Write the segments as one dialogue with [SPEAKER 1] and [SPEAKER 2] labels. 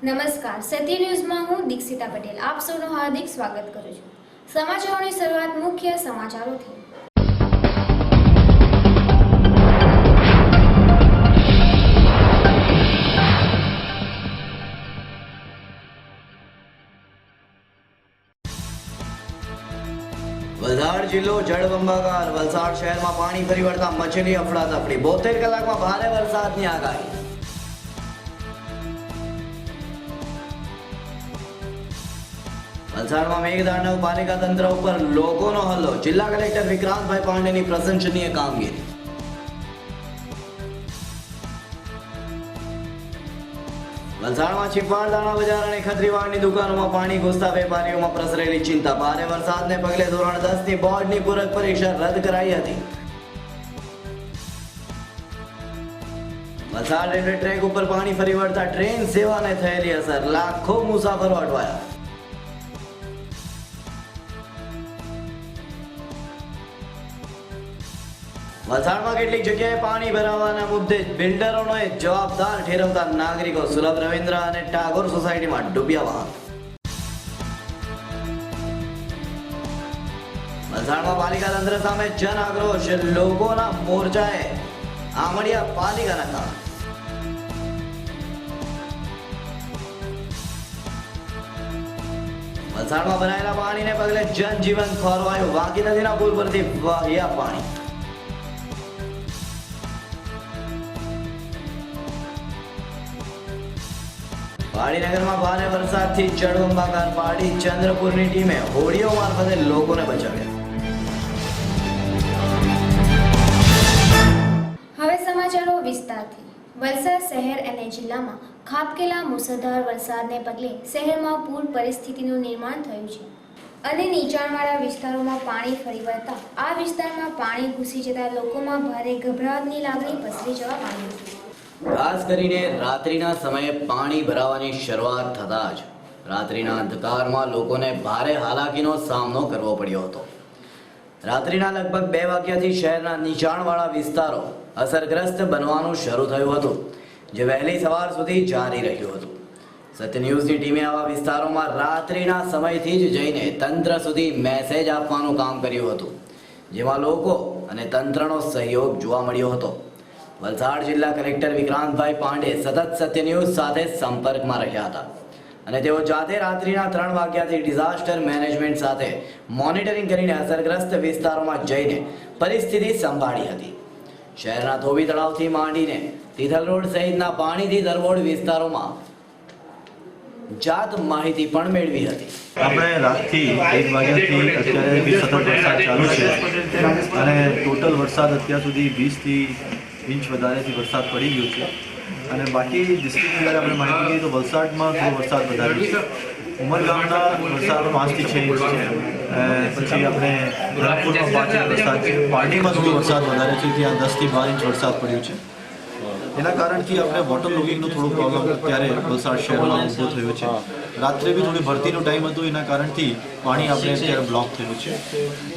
[SPEAKER 1] નમસ્કાર, સત્ય ન્યૂઝમાં હું દીક્ષિતા પટેલ આપ સૌનું હાર્દિક સ્વાગત કરું છું. સમાચારોની શરૂઆત મુખ્ય સમાચારોથી.
[SPEAKER 2] વલસાડ જિલ્લો જળબંબાકાર. વલસાડ શહેરમાં પાણી ફરી વળતા મચેલી અફડાતફડી. 72 કલાકમાં ભારે વરસાદની આગાહી. વલસાડમાં મેઘતાંડવ. પાલિકા તંત્ર ઉપર લોકોનો હલ્લો. જિલ્લા કલેક્ટર વિક્રાંતભાઈ પાંડેની પ્રશંસનીય કામગીરી. વલસાડમાં છીપવાડ, દાણા બજાર અને ખત્રીવાડની દુકાનોમાં પાણી ઘૂસતા વેપારીઓમાં પ્રસરેલી ચિંતા. ભારે વરસાદને પગલે ધોરણ 10 ની બોર્ડની પૂરક પરીક્ષા રદ કરાઈ હતી. વલસાડ રેલવે ટ્રેક ઉપર પાણી ફરી વળતા ટ્રેન સેવાને થયેલી અસર. લાખો મુસાફરો અટવાયા. વલસાડમાં કેટલીક જગ્યાએ પાણી ભરાવાના મુદ્દે બિલ્ડરોને જવાબદાર ઠેરવતા નાગરિકો. સુલભ, રવિન્દ્ર અને ટાગોર સોસાયટીમાં ડૂબ્યા વાહન. વલસાડમાં પાલિકા તંત્ર સામે જન આક્રોશ. લોકોના મોરચાએ આમળિયા પાલિકાના કામ. વલસાડમાં ભરાયેલા પાણીને પગલે જનજીવન ખોરવાયું. વાંકી નદીના પુલ પરથી વહ્યા પાણી. પાડીનગરમાં ભારે વરસાદથી જળબંબાકાર. પાડી ચંદ્રપુરની ટીમે હોડીઓ મારફતે લોકોને બચાવ્યા.
[SPEAKER 1] હવે સમાચારો વિસ્તારથી. વલસાડ શહેર અને જિલ્લામાં ખાબકેલા મુસળધાર વરસાદને પગલે શહેરમાં પૂર પરિસ્થિતિનું નિર્માણ થયું છે અને નીચાણવાળા વિસ્તારોમાં પાણી ફરી વળતા આ વિસ્તારમાં પાણી ઘૂસી જતા લોકોમાં ભારે ગભરાટની લાગણી પસરી જવા પામી હતી.
[SPEAKER 2] ખાસ કરીને રાત્રિના સમયે પાણી ભરાવાની શરૂઆત થતાં જ રાત્રિના અંધકારમાં લોકોને ભારે હાલાકીનો સામનો કરવો પડ્યો હતો. રાત્રિના લગભગ 2 વાગ્યાથી શહેરના નીચાણવાળા વિસ્તારો અસરગ્રસ્ત બનવાનું શરૂ થયું હતું, જે વહેલી સવાર સુધી જારી રહ્યું હતું. સત્ય ન્યૂઝની ટીમે આવા વિસ્તારોમાં રાત્રિના સમયથી જ જઈને તંત્ર સુધી મેસેજ આપવાનું કામ કર્યું હતું, જેમાં લોકો અને તંત્રનો સહયોગ જોવા મળ્યો હતો. વલસાડ જિલ્લા કલેક્ટર વિક્રાંતભાઈ પાંડે સતત સત્ય ન્યૂઝ સાથે સંપર્કમાં રહ્યા હતા અને તેઓ જાતે રાત્રિના 3 વાગ્યાથી ડિઝાસ્ટર મેનેજમેન્ટ સાથે મોનિટરિંગ કરીને અસરગ્રસ્ત વિસ્તારોમાં જઈને પરિસ્થિતિ સંભાળી હતી. શહેરના ધોબી તળાવથી માંડીને તિથલ રોડ સહિતના પાણીથી તરબોળ વિસ્તારોમાં જાત માહિતી પણ મેળવી હતી.
[SPEAKER 3] આપણે રાતથી 1 વાગ્યાથી અત્યારે બી સતત વરસાદ ચાલુ છે અને ટોટલ વરસાદ અત્યાર સુધી 20 ઇંચ વધારેથી વરસાદ પડી ગયો છે અને બાકી ડિસ્ટ્રિક્ટની જ્યારે આપણે માહિતી લઈએ તો વલસાડમાં થોડો વરસાદ વધારે છે. ઉમરગામના વરસાદ 5 થી 6 ઇંચ છે. પછી આપણે ધરમપુરમાં 5 ઇંચ વરસાદ છે. પારડીમાં થોડો વરસાદ વધારે છે, ત્યાં 10 થી 12 ઇંચ વરસાદ પડ્યો છે. એના કારણથી આપણે વોટર લોગિંગનો થોડો પ્રોબ્લેમ અત્યારે વલસાડ શહેરમાં ઊભો થયો છે. રાત્રે બી થોડી ભરતીનો ટાઈમ હતો, એના કારણથી પાણી આપણે અત્યારે બ્લોક થયું છે.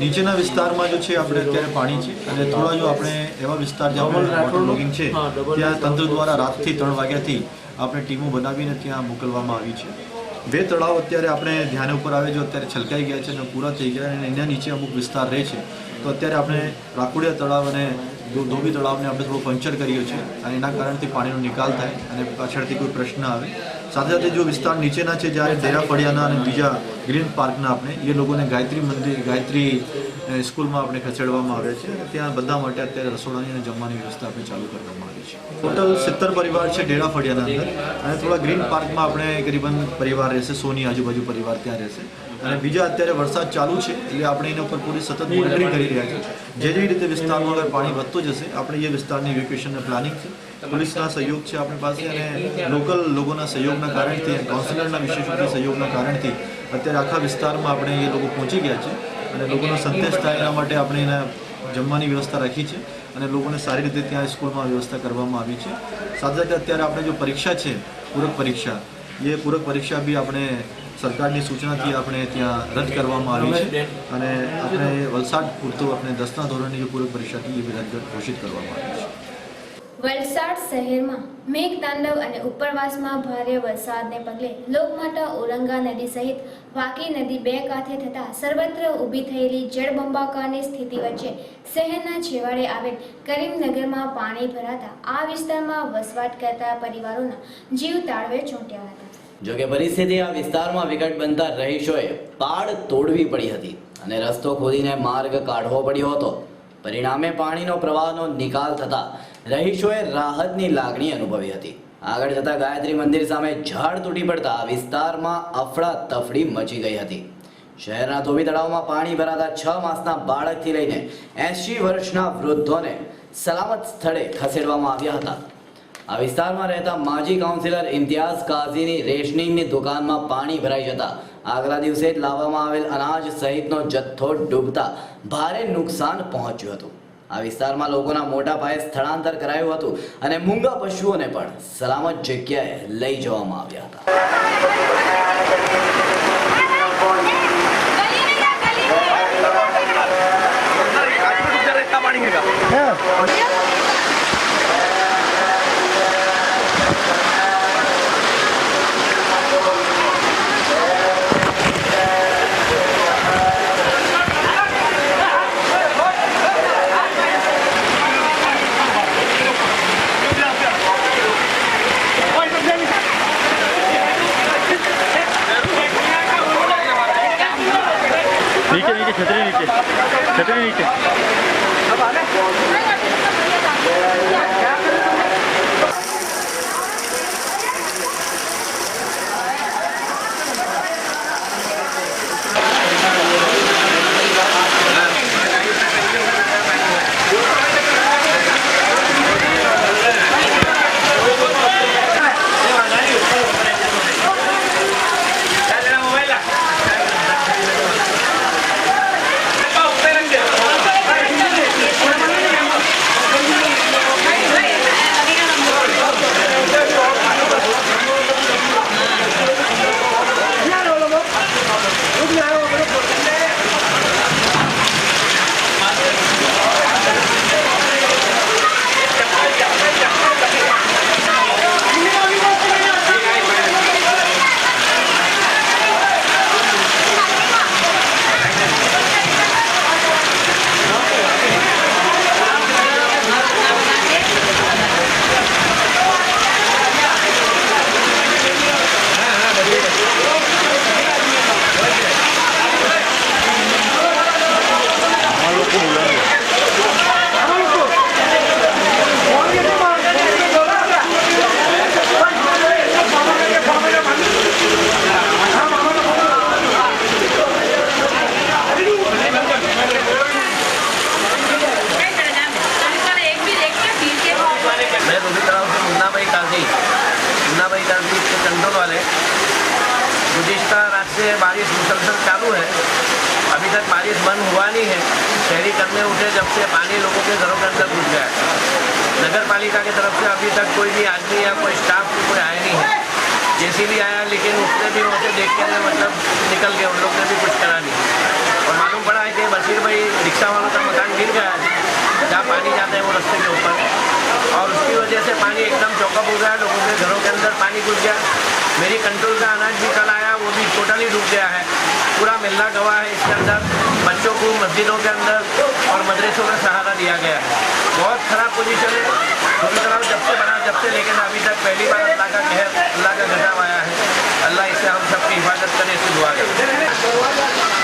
[SPEAKER 3] નીચેના વિસ્તારમાં જો છે આપણે અત્યારે પાણી છે અને થોડા જો આપણે એવા વિસ્તાર જ્યાં વોટર લોગિંગ છે ત્યાં તંત્ર દ્વારા રાતથી 3 વાગ્યાથી આપણે ટીમો બનાવીને ત્યાં મોકલવામાં આવી છે. 2 તળાવ અત્યારે આપણે ધ્યાન ઉપર આવે જો અત્યારે છલકાઈ ગયા છે અને પૂરા થઈ ગયા અને એના નીચે અમુક વિસ્તાર રહે છે, તો અત્યારે આપણે રાકુડિયા તળાવ અને ધોબી તળાવને આપણે થોડું પંચર કર્યો છે અને એના કારણથી પાણીનો નિકાલ થાય અને પાછળથી કોઈ પ્રશ્ન આવે સાથે સાથે જો વિસ્તાર નીચેના છે જ્યારે ડેરા ફળિયાના અને બીજા ગ્રીન પાર્કના આપણે એ લોકોને ગાયત્રી સ્કૂલમાં આપણે ખસેડવામાં આવે છે. ત્યાં બધા માટે અત્યારે રસોડાની અને જમવાની વ્યવસ્થા આપણે ચાલુ કરવામાં આવી છે. ટોટલ 70 પરિવાર છે ડેરા ફળિયાના અંદર, અને થોડા ગ્રીન પાર્કમાં આપણે કરીબન પરિવાર રહેશે, 100ની આજુબાજુ પરિવાર ત્યાં રહેશે. અને બીજા અત્યારે વરસાદ ચાલુ છે એટલે આપણે એના ઉપર પૂરી સતત મોનિટરિંગ કરી રહ્યા છીએ. જેવી રીતે વિસ્તારમાં અગર પાણી વધતું જશે આપણે એ વિસ્તારની ઇવેક્યુએશનના પ્લાનિંગ છે, પોલીસના સહયોગ છે આપણી પાસે, અને લોકલ લોકોના સહયોગના કારણથી, કાઉન્સિલરના વિશેષોના સહયોગના કારણથી અત્યારે આખા વિસ્તારમાં આપણે એ લોકો પહોંચી ગયા છે. અને લોકોનો સંતોષ થાય એના માટે આપણે એના જમવાની વ્યવસ્થા રાખી છે અને લોકોને સારી રીતે ત્યાં સ્કૂલમાં વ્યવસ્થા કરવામાં આવી છે. સાથે સાથે અત્યારે આપણે જો પરીક્ષા છે પૂરક પરીક્ષા બી આપણે સરકારની સૂચનાથી આપણે ત્યાં રદ કરવામાં આવી છે, અને આપણે વલસાડ પૂરતું આપણે 10ના ધોરણની જે પૂરક પરીક્ષા હતી એ બી રદ ઘોષિત કરવામાં આવી છે.
[SPEAKER 1] વલસાડ શહેરમાં મેઘતાંડવ અને ઉપરવાસમાં ભારે વરસાદને પગલે લોકમાતા ઔરંગા નદી સહિત વાકી નદી બે કાંઠે થતા સર્વત્ર ઊભી થયેલી જળબંબાકારની સ્થિતિ વચ્ચે શહેરના છેવાડે આવેલ કરીમનગરમાં પાણી ભરાતા આ વિસ્તારમાં વસવાટ કરતા પરિવારોના જીવ તાળવે ચોંટ્યા હતા.
[SPEAKER 2] જોકે પરિસ્થિતિ આ વિસ્તારમાં વિકટ બનતા રહીશોએ પાડ તોડવી પડી હતી અને રસ્તો ખોદીને માર્ગ કાઢવો પડ્યો હતો. પરિણામે પાણીનો પ્રવાહનો નિકાલ થતા રહીશોએ રાહતની લાગણી અનુભવી હતી. આગળ જતા ગાયત્રી મંદિર સામે ઝાડ તૂટી પડતા આ વિસ્તારમાં અફડાતફડી મચી ગઈ હતી. શહેરના ધોબી તળાવમાં પાણી ભરાતા 6 માસના બાળકથી લઈને 80 વર્ષના વૃદ્ધોને સલામત સ્થળે ખસેડવામાં આવ્યા હતા. આ વિસ્તારમાં રહેતા માજી કાઉન્સિલર ઇમ્તિયાઝ કાઝીની રેશનિંગની દુકાનમાં પાણી ભરાઈ જતા આગલા દિવસે જ લાવવામાં આવેલ અનાજ સહિતનો જથ્થો ડૂબતા ભારે નુકસાન પહોંચ્યું હતું. આ વિસ્તારમાં લોકોના મોટા પાયે સ્થળાંતર કરાયું હતું અને મૂંગા પશુઓને પણ સલામત જગ્યાએ લઈ જવામાં આવ્યા હતા.
[SPEAKER 4] छतरी नीचे
[SPEAKER 5] से बारिश मुसलसल चालू है, अभी तक बारिश बंद हुआ नहीं है। शहरी करने उठे जब से पानी लोगों के घरों के अंदर घुस गया है। नगर पालिका की तरफ से अभी तक कोई भी आदमी या कोई स्टाफ कोई आया नहीं है। जेसीबी आया लेकिन उसने भी वहाँ से देख के मतलब निकल गए, उन लोग ने भी कुछ करा नहीं। और मालूम पड़ा है कि बशीर भाई रिक्शा वालों का मकान गिर गया है, जहाँ पानी जाता है वो रास्ते के ऊपर, और उसकी वजह से पानी एकदम चौकअप हो गया, लोगों के घरों के अंदर पानी घुस गया। मेरी कंट्रोल का अनाज भी कल आया, वो भी टोटली डूब गया है, पूरा मिलना गवा है इसके अंदर। बच्चों को मस्जिदों के अंदर और मदरसों का सहारा दिया गया है। बहुत खराब पोजीशन है। छोटी तालाब जब से बना जब से लेकिन अभी तक पहली बार अल्लाह का कहर, अल्लाह का गजब आया है। अल्लाह इससे हम सबकी हिफाजत करे, इससे दुआ करें।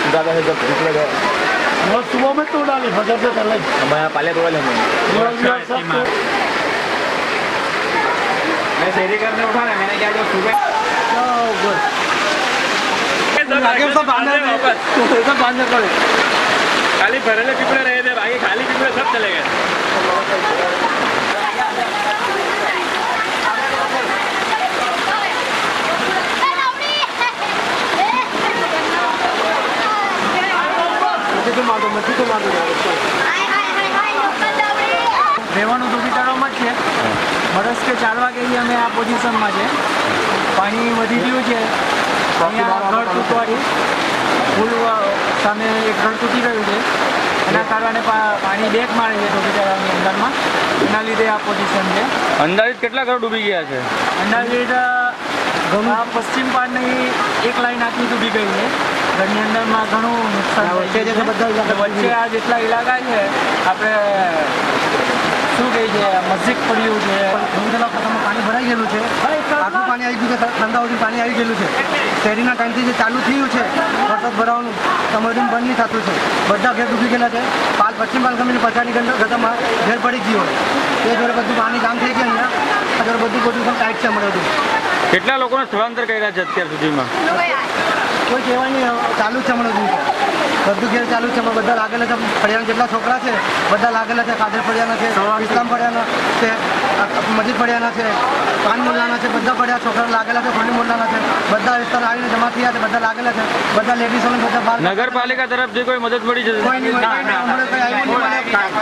[SPEAKER 4] सुबह से जब धूप लगे
[SPEAKER 6] और सुबह में तो डाली फजर से पहले
[SPEAKER 4] हमारे यहाँ पाले तोड़े लेंगे मैं शहरी करने उठा ना मैंने क्या जो सुबह
[SPEAKER 5] खाली भरेले पीपड़े रहे थे, बाकी खाली पीपड़े सब चले गए।
[SPEAKER 6] રહેવાનું ધોબીચાળામાં જ છે. વર્ષ કે 4 વાગે અમે આ પોઝિશનમાં છે. પાણી વધી ગયું છે. અહીંયા ઘર તૂટવાથી પુલ સામે એક ઘર તૂટી ગયું છે. એના કારણે પાણી ડેક મારે છે ધોબીચાળાની અંદરમાં. એના લીધે આ પોઝિશન છે.
[SPEAKER 4] અંદાજિત કેટલા ઘર ડૂબી ગયા છે?
[SPEAKER 6] અંદાજિત આ પશ્ચિમ પાડની એક લાઈન આખી ડૂબી ગઈ છે. ઘરની અંદરમાં ઘણું નુકસાન વચ્ચે આ જેટલા ઇલાકા છે આપણે શું કહે છે મસ્જિદ પડ્યું છે, પાણી ભરાઈ ગયેલું છે. આખું પાણી આવી ગયું છે, ઠંડા સુધી પાણી આવી ગયેલું છે. શહેરીના ટાઈમથી જે ચાલુ થયું છે વરસાદ ભરાવાનું તમારું બંધ નહીં થતું છે. બધા ઘેર ડૂબી ગયેલા છે. પશ્ચિમ પાલ ગમીની પચાસની ગતમાં ઘેર પડી ગયું હોય એ જોડે બધું પાણી કામ થઈ ગયા અહીંયા અત્યારે બધું ટાઈટ છે અમારે બધું.
[SPEAKER 4] કેટલા લોકોને સ્થળાંતર કર્યા છે અત્યાર સુધીમાં?
[SPEAKER 6] કોઈ કહેવાય નહીં, ચાલુ જ છે હમણાં બધું ઘેર ચાલુ છે. બધા લાગેલા છે. ફળિયાના જેટલા છોકરા છે બધા લાગેલા છે. કાદર ફળિયાના છે, ઇસ્લામ ફળિયાના છે, મસ્જિદ ફળિયાના છે, પાન મોલ્લાના છે. બધા ફળિયા છોકરા લાગેલા છે. ફોલી મોલ્લાના છે. બધા વિસ્તાર આવીને જમા થયા છે. બધા લાગેલા છે. બધા લેડીઝોને બધા બહાર.
[SPEAKER 4] નગરપાલિકા તરફથી કોઈ મદદ મળી છે?
[SPEAKER 6] કોઈ નહીં મળે.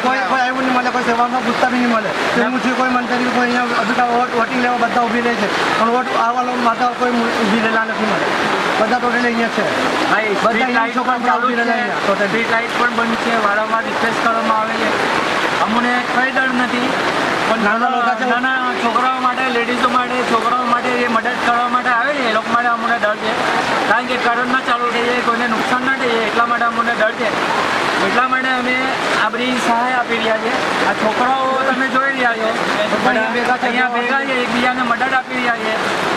[SPEAKER 6] કોઈ આવ્યું નહીં મળે. કોઈ સેવામાં પૂછતા બી નહીં મળે. એવું છે કોઈ મંત્રી કોઈ અહીંયા અધિકાર વોટિંગ લેવા બધા ઊભી રહે છે પણ વોટ આવવા માતા કોઈ ઊભી રહેલા નથી મળે. બધા ટોટલી અહીંયા છે. બધા છોકરા ચાલુ છે. સ્ટ્રીટ લાઇટ પણ બંધ છે. વારંવાર રિક્વેસ્ટ કરવામાં આવે છે. અમને કંઈ ડર નથી પણ નાના છોકરાઓ માટે, લેડીઝો માટે, છોકરાઓ માટે જે મદદ કરવા માટે આવે છે એ લોકો માટે અમને ડર છે. કારણ કે કરંટ ના ચાલુ થઈ જાય, કોઈને નુકસાન ના થઈ જાય એટલા માટે અમને ડર છે. એટલા માટે અમે આ બધી સહાય આપી રહ્યા છે. આ છોકરાઓ તમે જોઈ રહ્યા છો અહીંયા ભેગા છે, એકબીજાને મદદ આપી રહ્યા છે.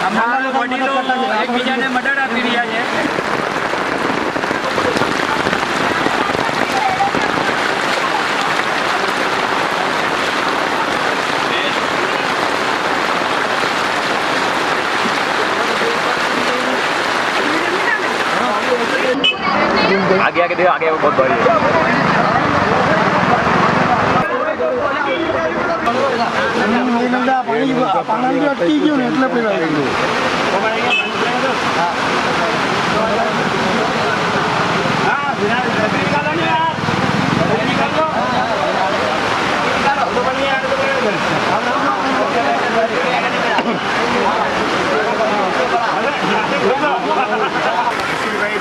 [SPEAKER 6] અમારા વડીલો એકબીજાને મદદ આપી રહ્યા છે.
[SPEAKER 4] आगे आगे देखो, आगे बहुत बड़ी है.
[SPEAKER 6] પાણી અટકી ગયું ને એટલે પેલા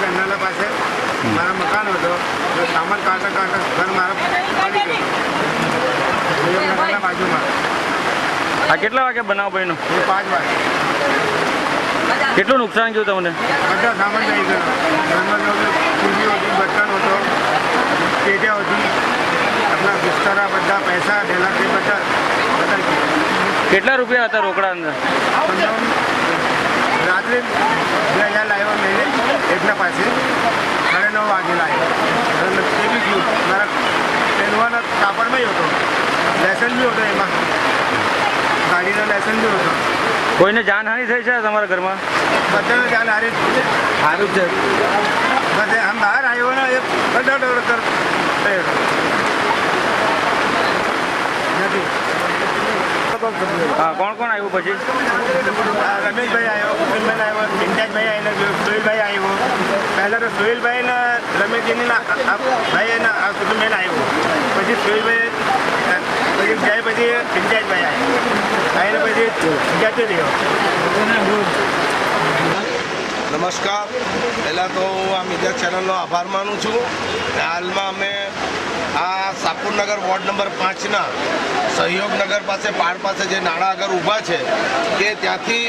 [SPEAKER 7] ગંધાલા પાસે મારા મકાન હતો સામાન કાઢતા કાઢતા ઘર મારા પડી ગયું બાજુમાં.
[SPEAKER 4] આ કેટલા વાગે બનાવ બન્યો?
[SPEAKER 7] 5 વાગે.
[SPEAKER 4] કેટલું નુકસાન ગયું તમને?
[SPEAKER 7] બધા સામાન લઈ ગયો. ઘરમાં ટીવી હતી, બર્તન હતો, પેઢિયા હતી, આપણા બિસ્તરા બધા પૈસા ઢેલા તે બધા
[SPEAKER 4] કેટલા રૂપિયા હતા રોકડા અંદર?
[SPEAKER 7] રાત્રે 2000 લાવ્યો લઈને એકના પાસે 9:30 વાગે લાવ્યો. એ બી ગયું મારા પહેરવાના કાપડમાં હતો, લાયસન્સ બી હતો, એમાં ગાડીનો લાયસન્સ બી હતો.
[SPEAKER 4] કોઈને જાનહાનિ થઈ છે તમારા ઘરમાં?
[SPEAKER 7] બધાને જાન હારી સારું છે. બધે આમ બહાર આવ્યો ને એ બધા નથી.
[SPEAKER 4] હા, કોણ કોણ આવ્યું પછી?
[SPEAKER 7] રમેશભાઈ આવ્યો, કુશલભાઈ આવ્યો, ઇન્ચાર્જભાઈ આવીને સોહેલભાઈ આવ્યો. પહેલાં તો સોહેલભાઈ ને રમેશજીની ભાઈ એના કુટુંબભાઈ આવ્યો. પછી સોહેલભાઈ પછી જાય પછી ઇન્ચાર્જભાઈ આવ્યો. આવીને પછી જતો રહ્યો.
[SPEAKER 8] નમસ્કાર. પહેલાં તો હું આ મીડિયા ચેનલનો આભાર માનું છું. હાલમાં અમે આ સાપુરનગર વોર્ડ નંબર 5ના સહયોગનગર પાસે પહાડ પાસે જે નાળા આગળ ઊભા છે કે ત્યાંથી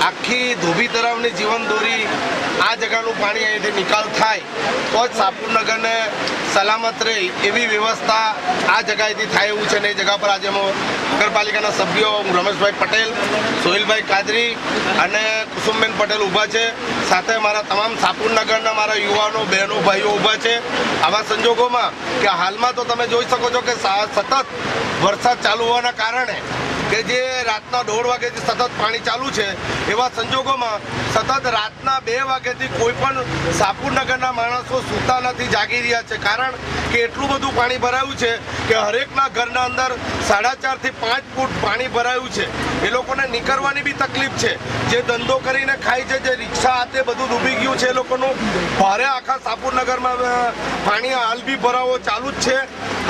[SPEAKER 8] આખી ધોબી તળાવની જીવનદોરી આ જગાનું પાણી અહીંથી નિકાલ થાય તો જ સાપુરનગરને સલામત રહે એવી વ્યવસ્થા આ જગાએથી થાય એવું છે ને એ જગા પર આજે નગરપાલિકાના સભ્યો રમેશભાઈ પટેલ, સોહિલભાઈ કાદરી અને કુસુમબેન પટેલ ઊભા છે. સાથે મારા તમામ સાપુરનગરના મારા યુવાનો, બહેનો, ભાઈઓ ઊભા છે. આવા સંજોગોમાં કે હાલમાં તો તમે જોઈ શકો છો કે સતત વરસાદ ચાલુ હોવાના કારણે કે જે રાતના 1:30 વાગ્યાથી સતત પાણી ચાલુ છે એવા સંજોગોમાં સતત રાતના 2 વાગ્યાથી કોઈ પણ સાપુરનગરના માણસો સૂતા નથી, જાગી રહ્યા છે. કારણ કે એટલું બધું પાણી ભરાયું છે કે હરેકના ઘરના અંદર 4.5 થી 5 ફૂટ પાણી ભરાયું છે. એ લોકોને નીકળવાની બી તકલીફ છે. જે ધંધો કરીને ખાય છે, જે રિક્ષા હાથે બધું ડૂબી ગયું છે એ લોકોનું. ભારે આખા સાપુરનગરમાં પાણી હાલ બી ભરાવો ચાલુ જ છે.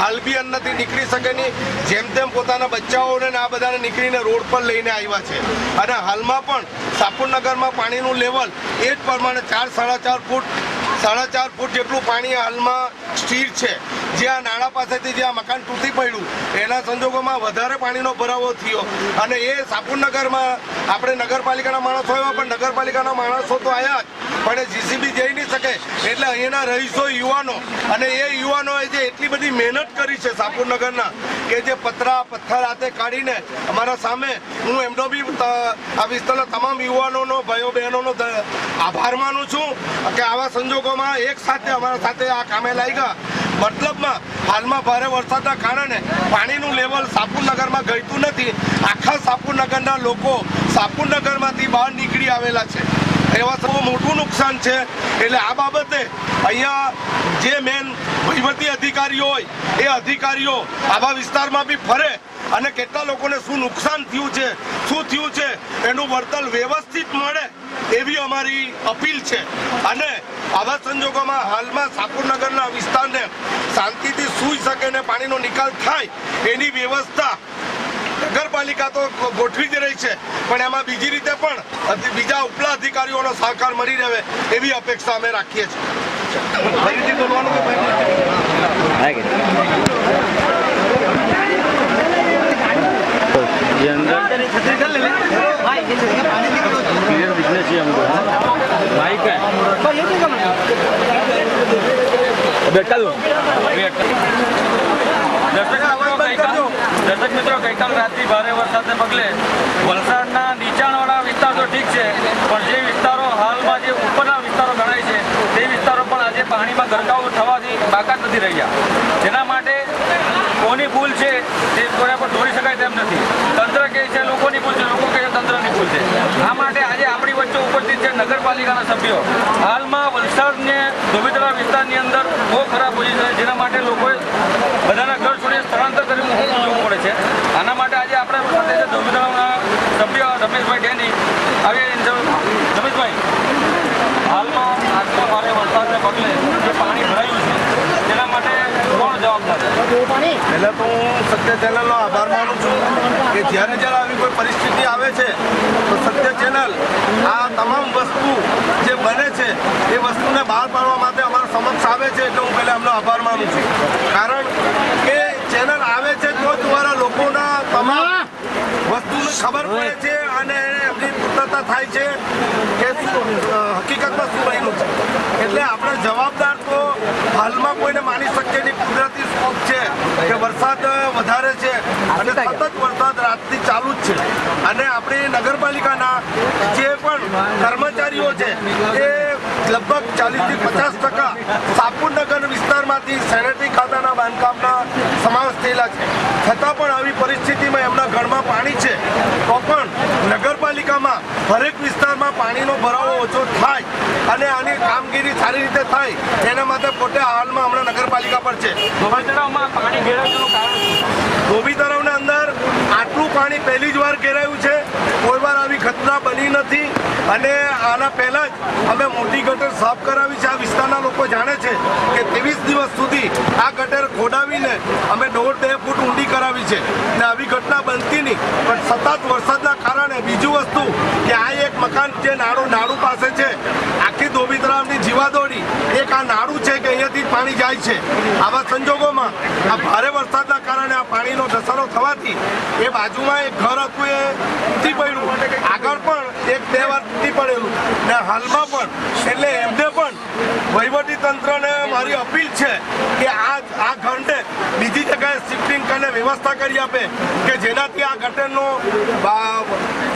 [SPEAKER 8] હાલ બી અંદરથી નીકળી શકે નહીં. જેમ તેમ પોતાના બચ્ચાઓને આ બધાને નીકળીને રોડ પર લઈને આવ્યા છે. અને હાલમાં પણ સાપુરનગરમાં પાણીનું લેવલ એ જ પ્રમાણે 4-4.5 ફૂટ જેટલું પાણી હાલમાં સ્થિર છે. જે આ નાળા પાસેથી જે આ મકાન તૂટી પડ્યું એના સંજોગોમાં વધારે પાણીનો ભરાવો થયો. અને એ સાપુરનગરમાં આપણે નગરપાલિકાના માણસો આવ્યા, પણ નગરપાલિકાના માણસો તો આવ્યા જ, પણ એ જીસીબી જઈ નહીં શકે. એટલે અહીંયાના રહીશો, યુવાનો, અને એ યુવાનોએ જે એટલી બધી મહેનત કરી છે સાપુરનગરના કે જે પથ્થર હાથે કાઢીને અમારા સામે, હું એમનો બી આ વિસ્તારના તમામ યુવાનોનો, ભાઈઓ બહેનોનો આભાર માનું છું કે આવા સંજોગોમાં એક સાથે અમારા સાથે આ કામે લાગ્યા. મતલબમાં હાલમાં ભારે વરસાદના કારણે પાણીનું લેવલ સાપુરનગરમાં ગળતું નથી. આખા સાપુરનગરના લોકો સાપુરનગરમાંથી બહાર નીકળી આવેલા છે. એવા બહુ મોટું નુકસાન છે. એટલે આ બાબતે અહીંયા જે મેન વહીવટી અધિકારીઓ હોય એ અધિકારીઓ આવા વિસ્તારમાં બી ફરે અને કેટલા લોકોને શું નુકસાન થયું છે, શું થયું છે એનું વળતર વ્યવસ્થિત મળે એવી અમારી અપીલ છે. અને આવા સંજોગોમાં હાલમાં સાપુરનગરના વિસ્તારને શાંતિથી સૂઈ શકે ને પાણીનો નિકાલ થાય એની વ્યવસ્થા નગરપાલિકા તો ગોઠવી જ રહી છે, પણ એમાં બીજી રીતે પણ બીજા ઉપલા અધિકારીઓનો સહકાર મળી રહે એવી અપેક્ષા અમે રાખીએ છીએ. ફરીથી બોલવાનું
[SPEAKER 4] क्लियर दिखने चाहिए हमको. माइक है बेटा दो. દર્શક મિત્રો, ગઈકાલ રાતથી ભારે વરસાદને પગલે વલસાડના નીચાણવાળા વિસ્તાર તો ઠીક છે, પણ જે વિસ્તારો હાલમાં જે ઉપરના વિસ્તારો ગણાય છે તે વિસ્તારો પણ આજે પાણીમાં ગરકાવ થવાથી બાકાત નથી રહ્યા. જેના માટે કોની ભૂલ છે તે કોને પણ દોરી શકાય તેમ નથી. તંત્ર કહે છે લોકોની ભૂલ છે, લોકો કહે છે તંત્રની ભૂલ છે. આ માટે આજે આપણી વચ્ચે ઉપસ્થિત છે નગરપાલિકાના સભ્યો. હાલમાં વલસાડને ધોબીતળા વિસ્તારની અંદર બહુ ખરાબ પોઝિશન છે, જેના માટે લોકોએ બધાના ઘર છોડીને સ્થળાંતર કરી જવું પડે છે. આના માટે આજે આપણે સાથે ધોબીતળાના સભ્ય રમેશભાઈ ડેની આવી. રમેશભાઈ, હાલમાં આજના ભારે વરસાદને પગલે જે પાણી ભરાયું છે તેના માટે કોણ જવાબદાર છે?
[SPEAKER 8] પહેલાં તો હું સત્ય ચેનલનો આભાર માનું છું કે જ્યારે આવી કોઈ પરિસ્થિતિ આવે છે તો સત્ય ચેનલ આ તમામ વસ્તુ જે બને છે એ વસ્તુને બહાર પાડવા માટે અમારા સમક્ષ આવે છે. એટલે હું પહેલાં એમનો આભાર માનું છું. કારણ કે ચેનલ આવે છે તો દ્વારા લોકોના તમામ વસ્તુની ખબર પડે છે અને એમની પૂર્તતા થાય છે કે હકીકતમાં શું બન્યું છે. એટલે આપણે જવાબદાર તો હાલમાં કોઈને માની શકીએ નહીં. કુદરતી સ્કોપ છે કે વરસાદ વધારે છે અને સતત વરસાદ રાતથી ચાલુ જ છે. અને આપણી નગરપાલિકાના જે પણ કર્મચારીઓ છે એ લગભગ 40-50% સાપુરનગર વિસ્તારમાંથી સેનેટરી ખાતાના બાંધકામના સમાવેશ થયેલા છે. છતાં પણ આવી પરિસ્થિતિમાં એમના ઘરમાં પાણી છે તો પણ નગરપાલિકામાં હરેક વિસ્તારમાં પાણીનો ભરાવો ઓછો થાય અને આની કામગીરી સારી રીતે થાય એના માટે પોતે હાલમાં હમણાં નગરપાલિકા પર છે.
[SPEAKER 4] પાણી ઘેરાવાનું કારણ
[SPEAKER 8] ધોબી તળાવના અંદર આટલું પાણી પહેલી જ વાર ઘેરાયું છે. કોઈ વાર આવી ઘટના બની નથી. અને આના પહેલા જ અમે મોટી ગટર સાફ કરાવી છે. આ વિસ્તારના લોકો જાણે છે કે 23 દિવસ સુધી આ ગટર ખોડાવીને અમે 1.5-2 ફૂટ ઊંડી કરાવી છે ને આવી ઘટના બનતી નહીં. પણ સતત વરસાદના કારણે બીજું વસ્તુ કે આ એક મકાન જે નાળું પાસે છે આખી ધોબી તળાવની જીવાદોરી એક આ નાળું છે કે અહીંયાથી પાણી જાય છે. આવા સંજોગોમાં આ ભારે વરસાદના કારણે આ પાણીનો ધસારો થવાથી એ બાજુમાં એક ઘર હતું એ તૂટી પડ્યું, આગળ પણ એક બે વાર તૂટી પડેલું ને હાલમાં પણ. એટલે એમને પણ વહીવટી તંત્રને મારી અપીલ છે કે આ ઘરને બીજી જગ્યાએ શિફ્ટિંગ કરીને વ્યવસ્થા કરી આપે કે જેનાથી આ ગટરનો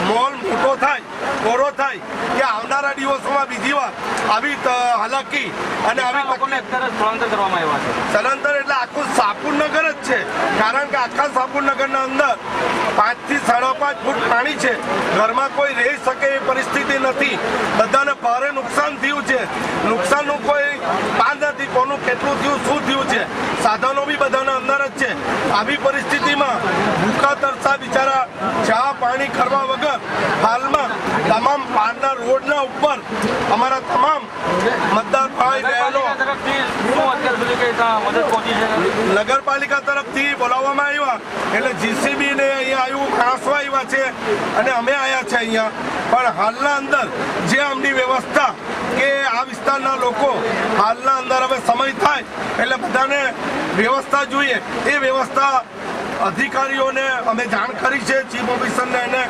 [SPEAKER 8] મોલ મોટો થાય, કોરો થાય કે આવનારા દિવસોમાં બીજી વાર આવી હાલાકી અને આવી
[SPEAKER 4] લોકોને અત્યારે સ્થળાંતર કરવામાં આવ્યા છે.
[SPEAKER 8] સ્થળાંતર એટલે આખું સાપુરનગર જ છે, કારણ કે આખા સાપુરનગરના અંદર 5 થી 5.5 ફૂટ પાણી છે. ઘરમાં કોઈ રહી શકે એ પરિસ્થિતિ નથી. બધાને ભારે નુકસાન થયું છે. નુકસાનનું કોઈ પાર નથી, કોનું કેટલું થયું, શું થયું છે. સાધનો બી બધાના અંદર જ છે. આવી પરિસ્થિતિમાં ભૂખા તરસા બિચારા ચા પાણી કરવા વગર હાલમાં તમામ પારના રોડના ઉપર અમારા તમામ મતદાર ભાઈ બહેનો નગરપાલિકા તરફથી બોલાવવામાં આવ્યા એટલે જીસીબી ને અહીંયા આવ્યું, કાંસવા આવ્યા છે અને અમે આવ્યા છે અહીંયા. પણ હાલના અંદર જે આમની વ્યવસ્થા કે આ વિસ્તારના લોકો હાલના અંદર હવે સમય થાય એટલે બધાને વ્યવસ્થા જોઈએ. એ વ્યવસ્થા અધિકારીઓને અમે જાણ કરી છે, ચીફ ઓફિસરને એને.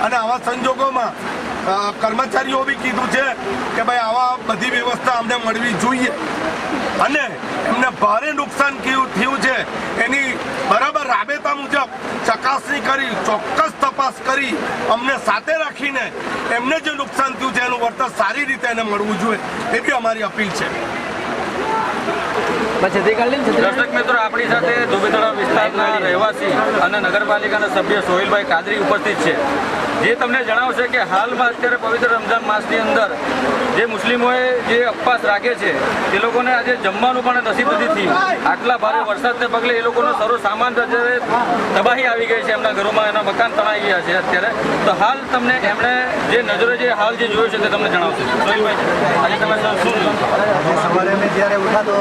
[SPEAKER 8] અને આવા સંજોગોમાં કર્મચારીઓ બી કીધું છે કે ભાઈ આવા બધી વ્યવસ્થા અમને મળવી જોઈએ. અને એમને ભારે નુકસાન થયું છે એની બરાબર રાબેતા મુજબ ચકાસણી કરી, ચોક્કસ તપાસ કરી, અમને સાથે રાખીને એમને જે નુકસાન થયું છે એનું વળતર સારી રીતે એને મળવું જોઈએ, એ બી અમારી અપીલ છે.
[SPEAKER 4] દર્શક મિત્રો, આપણી સાથે ધોબી તળાવ વિસ્તારના રહેવાસી અને નગરપાલિકાના સભ્ય સોહિલભાઈ કાદરી ઉપસ્થિત છે, જે તમને જણાવશે કે હાલમાં અત્યારે પવિત્ર રમઝાન માસની અંદર જે મુસ્લિમોએ જે ઉપવાસ રાખે છે એ લોકોને આજે જમવાનું પણ નસીબ નથી થયું. આટલા ભારે વરસાદને પગલે એ લોકોનો સર્વ સામાન અત્યારે તબાહી આવી ગઈ છે, એમના ઘરોમાં એના મકાન તણાઈ ગયા છે અત્યારે. તો હાલ તમને એમણે જે નજરે જે હાલ જે જોયું છે તે તમને જણાવશે. સોહિલભાઈ, આજે તમે શું જોયું?
[SPEAKER 6] સવારે અમે જ્યારે ઉઠા તો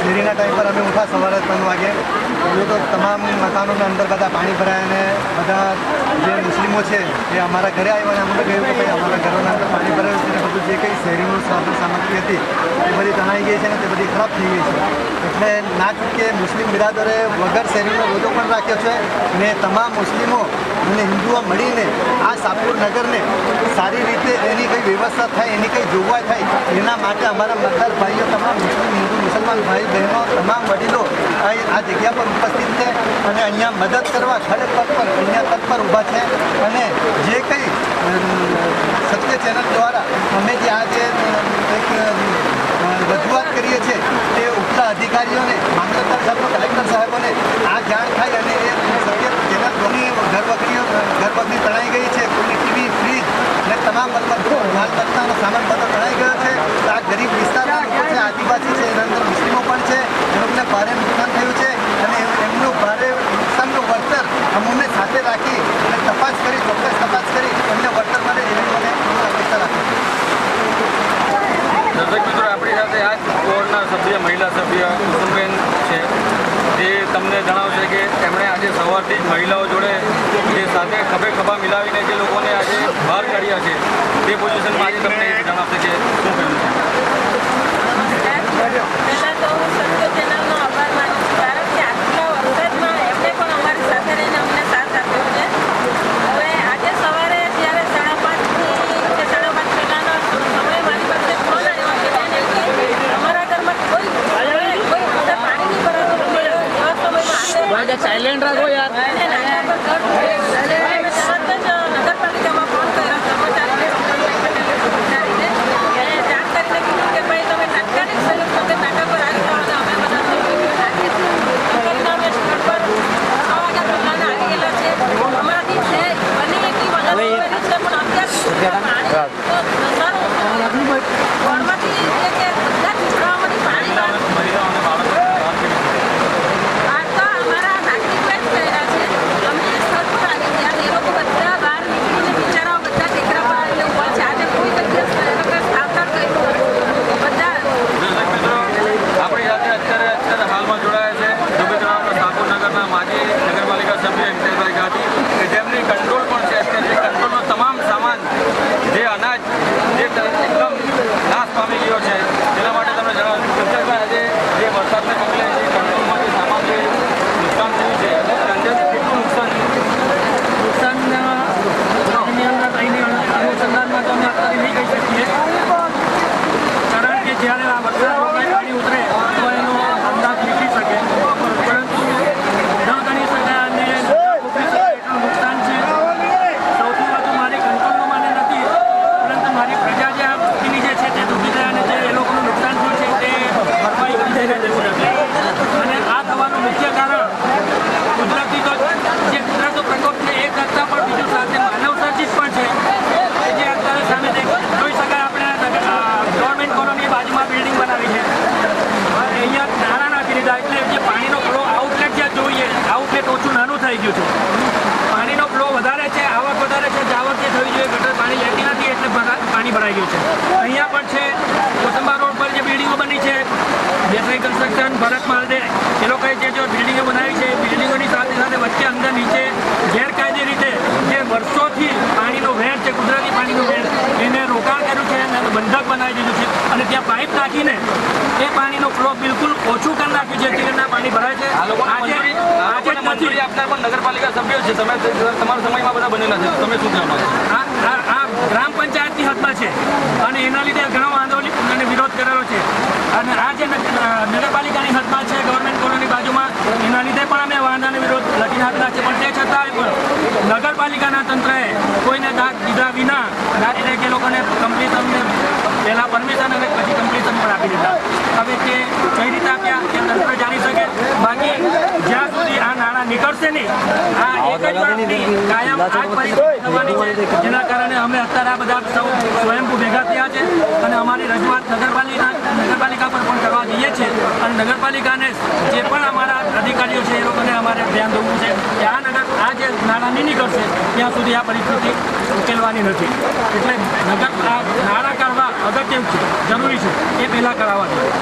[SPEAKER 6] શેરીના ટાઈમ પર અમે ઉઠા સવારે 3 વાગે તો તમામ મકાનોના અંદર બધા પાણી ભરાયા અને બધા જે મુસ્લિમો છે એ અમારા ઘરે આવ્યા અને અમને કહ્યું કે ભાઈ અમારા ઘરોના અંદર પાણી ભરાયું છે અને બધું જે કંઈ શેરીનું સામગ્રી હતી એ બધી તણાઈ ગઈ છે અને તે બધી ખરાબ થઈ ગઈ છે. એટલે ના ચૂકે મુસ્લિમ બિરાદરે વગર શેરીનો રોજો પણ રાખ્યો છે અને તમામ મુસ્લિમો અને હિન્દુઓ મળીને આ સાપુર નગરને સારી રીતે એની કંઈ વ્યવસ્થા થાય, એની કંઈ જોગવાઈ થાય એના માટે અમારા મતદાર ભાઈઓ, તમામ મુસ્લિમ હિન્દુ મુસલમાન ભાઈ બહેનો, તમામ વડીલો આ જગ્યા પર ઉપસ્થિત છે અને અહીંયા મદદ કરવા ખડે પગ પર અહીંયા તત્પર ઊભા છે. અને જે કંઈ સત્ય ચેનલ દ્વારા અમે જે આજે એક રજૂઆત કરીએ છીએ તે ઉપલા અધિકારીઓને, મામલતદાર સાહેબ, કલેક્ટર સાહેબોને આ જાણ થાય અને એ સત્ય ચેનલ ઘણી ઘરવખરી તણાઈ ગઈ છે, કોઈની ટીવી, ફ્રીજ અને તમામ માલ મત્તાનો સામાન બધો તણાઈ ગયો છે. આ ગરીબ વિસ્તારના લોકો છે, આદિવાસી છે, એના અંદર મુસ્લિમો પણ છે, એ લોકોને ભારે નુકસાન થયું છે અને એમનું ભારે નુકસાનનું વળતર અમને સાથે રાખી અને તપાસ કરી, ચોક્કસ તપાસ કરી એમને વળતર મળે એવી મને અપેક્ષા રાખી.
[SPEAKER 4] દર્શક મિત્રો, આપણી સાથે આ જ બોર્ડના સભ્ય, મહિલા સભ્ય કુસુમબેન છે, જે તમને જણાવશે કે એમણે આજે સવારથી જ મહિલાઓ જોડે જે સાથે ખભે ખભા મિલાવીને જે લોકોને આજે બહાર કાઢ્યા છે તે પોઝિશનમાં આજે તમને એ જણાવશે કે શું કહ્યું છે.
[SPEAKER 9] પહેલાં તો હું સત્ય ચેનલનો આભાર માનું છું, કારણ કે આટલા વરસાદમાં એમને પણ અમારી સાથે રહીને અમને સાથ આપ્યો છે. હવે આજે સવારે જ્યારે 5:30 કે 5:30 પહેલાંનો સમય મારી પાસે ફોન આવ્યો કે અમારા ઘરમાં કોઈ પાણી નહીં ભરાતું, એવા સમયમાં સાયલેન્ટ રાખો યાર. નગરપાલિકામાં ફોન કર્યો કર્મચારીને જાણ કરીને કીધું કે ભાઈ તમે તાત્કાલિક સહયોગ સાથે નાકા પર આવી જાઓ અને અમે બધા સહયોગી રાખીશું. કરીને અમે સ્થળ પર 6 વાગ્યા પહેલાંના આવી ગયેલા છે. અમારાથી છે બની એટલી મદદ કરી છે, પણ અત્યારે પાણી ઘરમાંથી કે બધા ચીકણામાંથી પાણી બહાર તો અમારા નાગરિક
[SPEAKER 4] થઈ ગયું છે. પાણીનો ફ્લો વધારે છે, આવક વધારે છે, જાવક જે થવી જોઈએ ગટર પાણી લેતી નથી એટલે પાણી ભરાઈ ગયું છે. અહીંયા પણ છે કોસંબા રોડ પર જે બિલ્ડિંગો બની છે, દેસાઈ કન્સ્ટ્રક્શન, ભરત માલદે, એ લોકોએ જે બિલ્ડિંગો બનાવી છે એ બિલ્ડિંગોની સાથે સાથે વચ્ચે અંદર નીચે ગેરકાયદે રીતે જે વર્ષોથી પાણીનો વેણ છે, કુદરતી પાણીનો વેણ, એને રોકાણ કર્યું છે અને બંધક બનાવી દીધું છે અને ત્યાં પાઇપ નાખીને એ પાણીનો ફ્લો બિલકુલ ઓછું કરી નાખ્યું છે, જેથી કરીને પાણી ભરાય છે. આજે મંજૂરી આપનાર પણ નગરપાલિકા સભ્યો છે, તમે તમારા સમયમાં બધા બનેલા છે, તમે શું કહેવા આ ગ્રામ પંચાયતની હદમાં છે અને એના લીધે ઘણો આંદોલન અને વિરોધ કરેલો છે. અને આ જે નગરપાલિકાની હદમાં છે, ગવર્મેન્ટ કોલોની બાજુમાં, એના લીધે પણ અમે વાંધાનો વિરોધ લખીને આપેલા છે. પણ તે છતાંય પણ નગરપાલિકાના તંત્રએ કોઈને દાગ દીધા વિના એટલે કે લોકોને કમ્પ્લીશનને પહેલાં પરમિશન અને પછી કમ્પ્લીશન પણ આપી દીધા. હવે તે કઈ રીતે આપ્યા એ તંત્ર જાણી શકે. બાકી જ્યાં સુધી આ નાણાં નીકળશે નહીં, આ એક જ વાતની કાયમ આ જ પરિસ્થિતિ થવાની છે, જેના કારણે અમે અત્યારે આ બધા સૌ સ્વયંભૂ ભેગા થયા છે અને અમારી રજૂઆત નગરપાલિકા પર પણ કરવા જઈએ છીએ. અને નગરપાલિકાને જે પણ અમારા અધિકારીઓ છે એ લોકોને અમારે ધ્યાન દોરવું છે કે આ જે નાણાં નહીં નીકળશે ત્યાં સુધી આ પરિસ્થિતિ ઉકેલવાની નથી. એટલે આ નાણાં કાઢવા અગત્ય છે, જરૂરી છે, એ પહેલાં કરાવવા જોઈએ.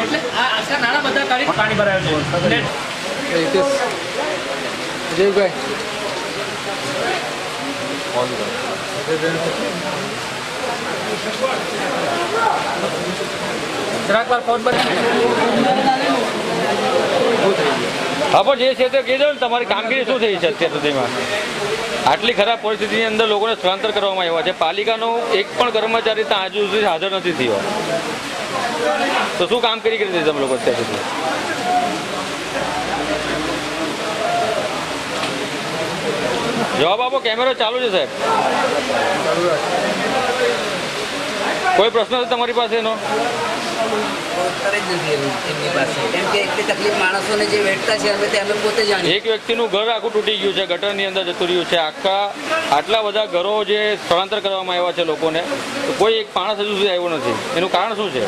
[SPEAKER 4] એટલે આ આખા નાણાં બધા કાઢી પાણી ભરાયું છે. જરાક વાર ફોન પર
[SPEAKER 10] હા, પણ જે છે તે કીધું ને, તમારી કામગીરી શું થઈ છે અત્યાર સુધીમાં? આટલી ખરાબ પરિસ્થિતિની અંદર લોકોને સ્થળાંતર કરવામાં આવ્યા છે, પાલિકાનો એક પણ કર્મચારી ત્યાં હજુ સુધી હાજર નથી થયો, તો શું કામ કરી તમે લોકો અત્યાર સુધી? જવાબ આપો, કેમેરો ચાલુ છે સાહેબ. કોઈ પ્રશ્ન છે તમારી પાસે એનો? એક વ્યક્તિનું ઘર આખું તૂટી ગયું છે, ગટરની અંદર જતું રહ્યું છે. આટલા બધા ઘરો જે સ્થળાંતર કરવામાં આવ્યા છે લોકોને, તો કોઈ એક માણસ હજુ સુધી આવ્યો નથી. એનું કારણ શું છે?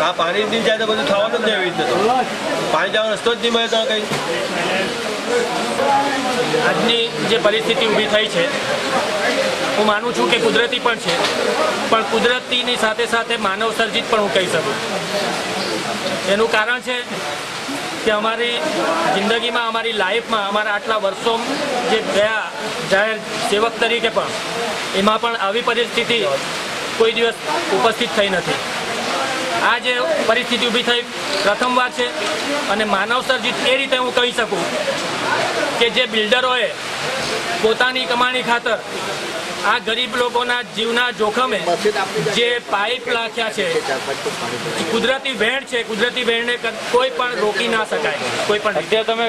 [SPEAKER 3] આ પાણી નહીં જાય તો બધું થવાનું જ નહીં. એવી રીતે તો પાણી જવાનો રસ્તો જ નહીં મળે તો કંઈ.
[SPEAKER 4] આજની જે પરિસ્થિતિ ઊભી થઈ છે, હું માનું છું કે કુદરતી પણ છે, પણ કુદરતીની સાથે સાથે માનવ સર્જિત પણ હું કહી શકું. એનું કારણ છે કે અમારી જિંદગીમાં, અમારી લાઈફમાં, અમારા આટલા વર્ષો જે ગયા જાહેર સેવક તરીકે પણ, એમાં પણ આવી પરિસ્થિતિ કોઈ દિવસ ઉપસ્થિત થઈ નથી. આ જે પરિસ્થિતિ ઊભી થઈ પ્રથમવાર છે અને માનવ સર્જિત એ રીતે હું કહી શકું કે જે બિલ્ડરોએ પોતાની કમાણી ખાતર આ ગરીબ લોકોના જીવના જોખમે જે પાઇપ નાખ્યા છે, કુદરતી વેણ છે, કુદરતી વેણને કોઈ પણ રોકી ના શકાય કોઈ પણ.
[SPEAKER 10] અત્યારે તમે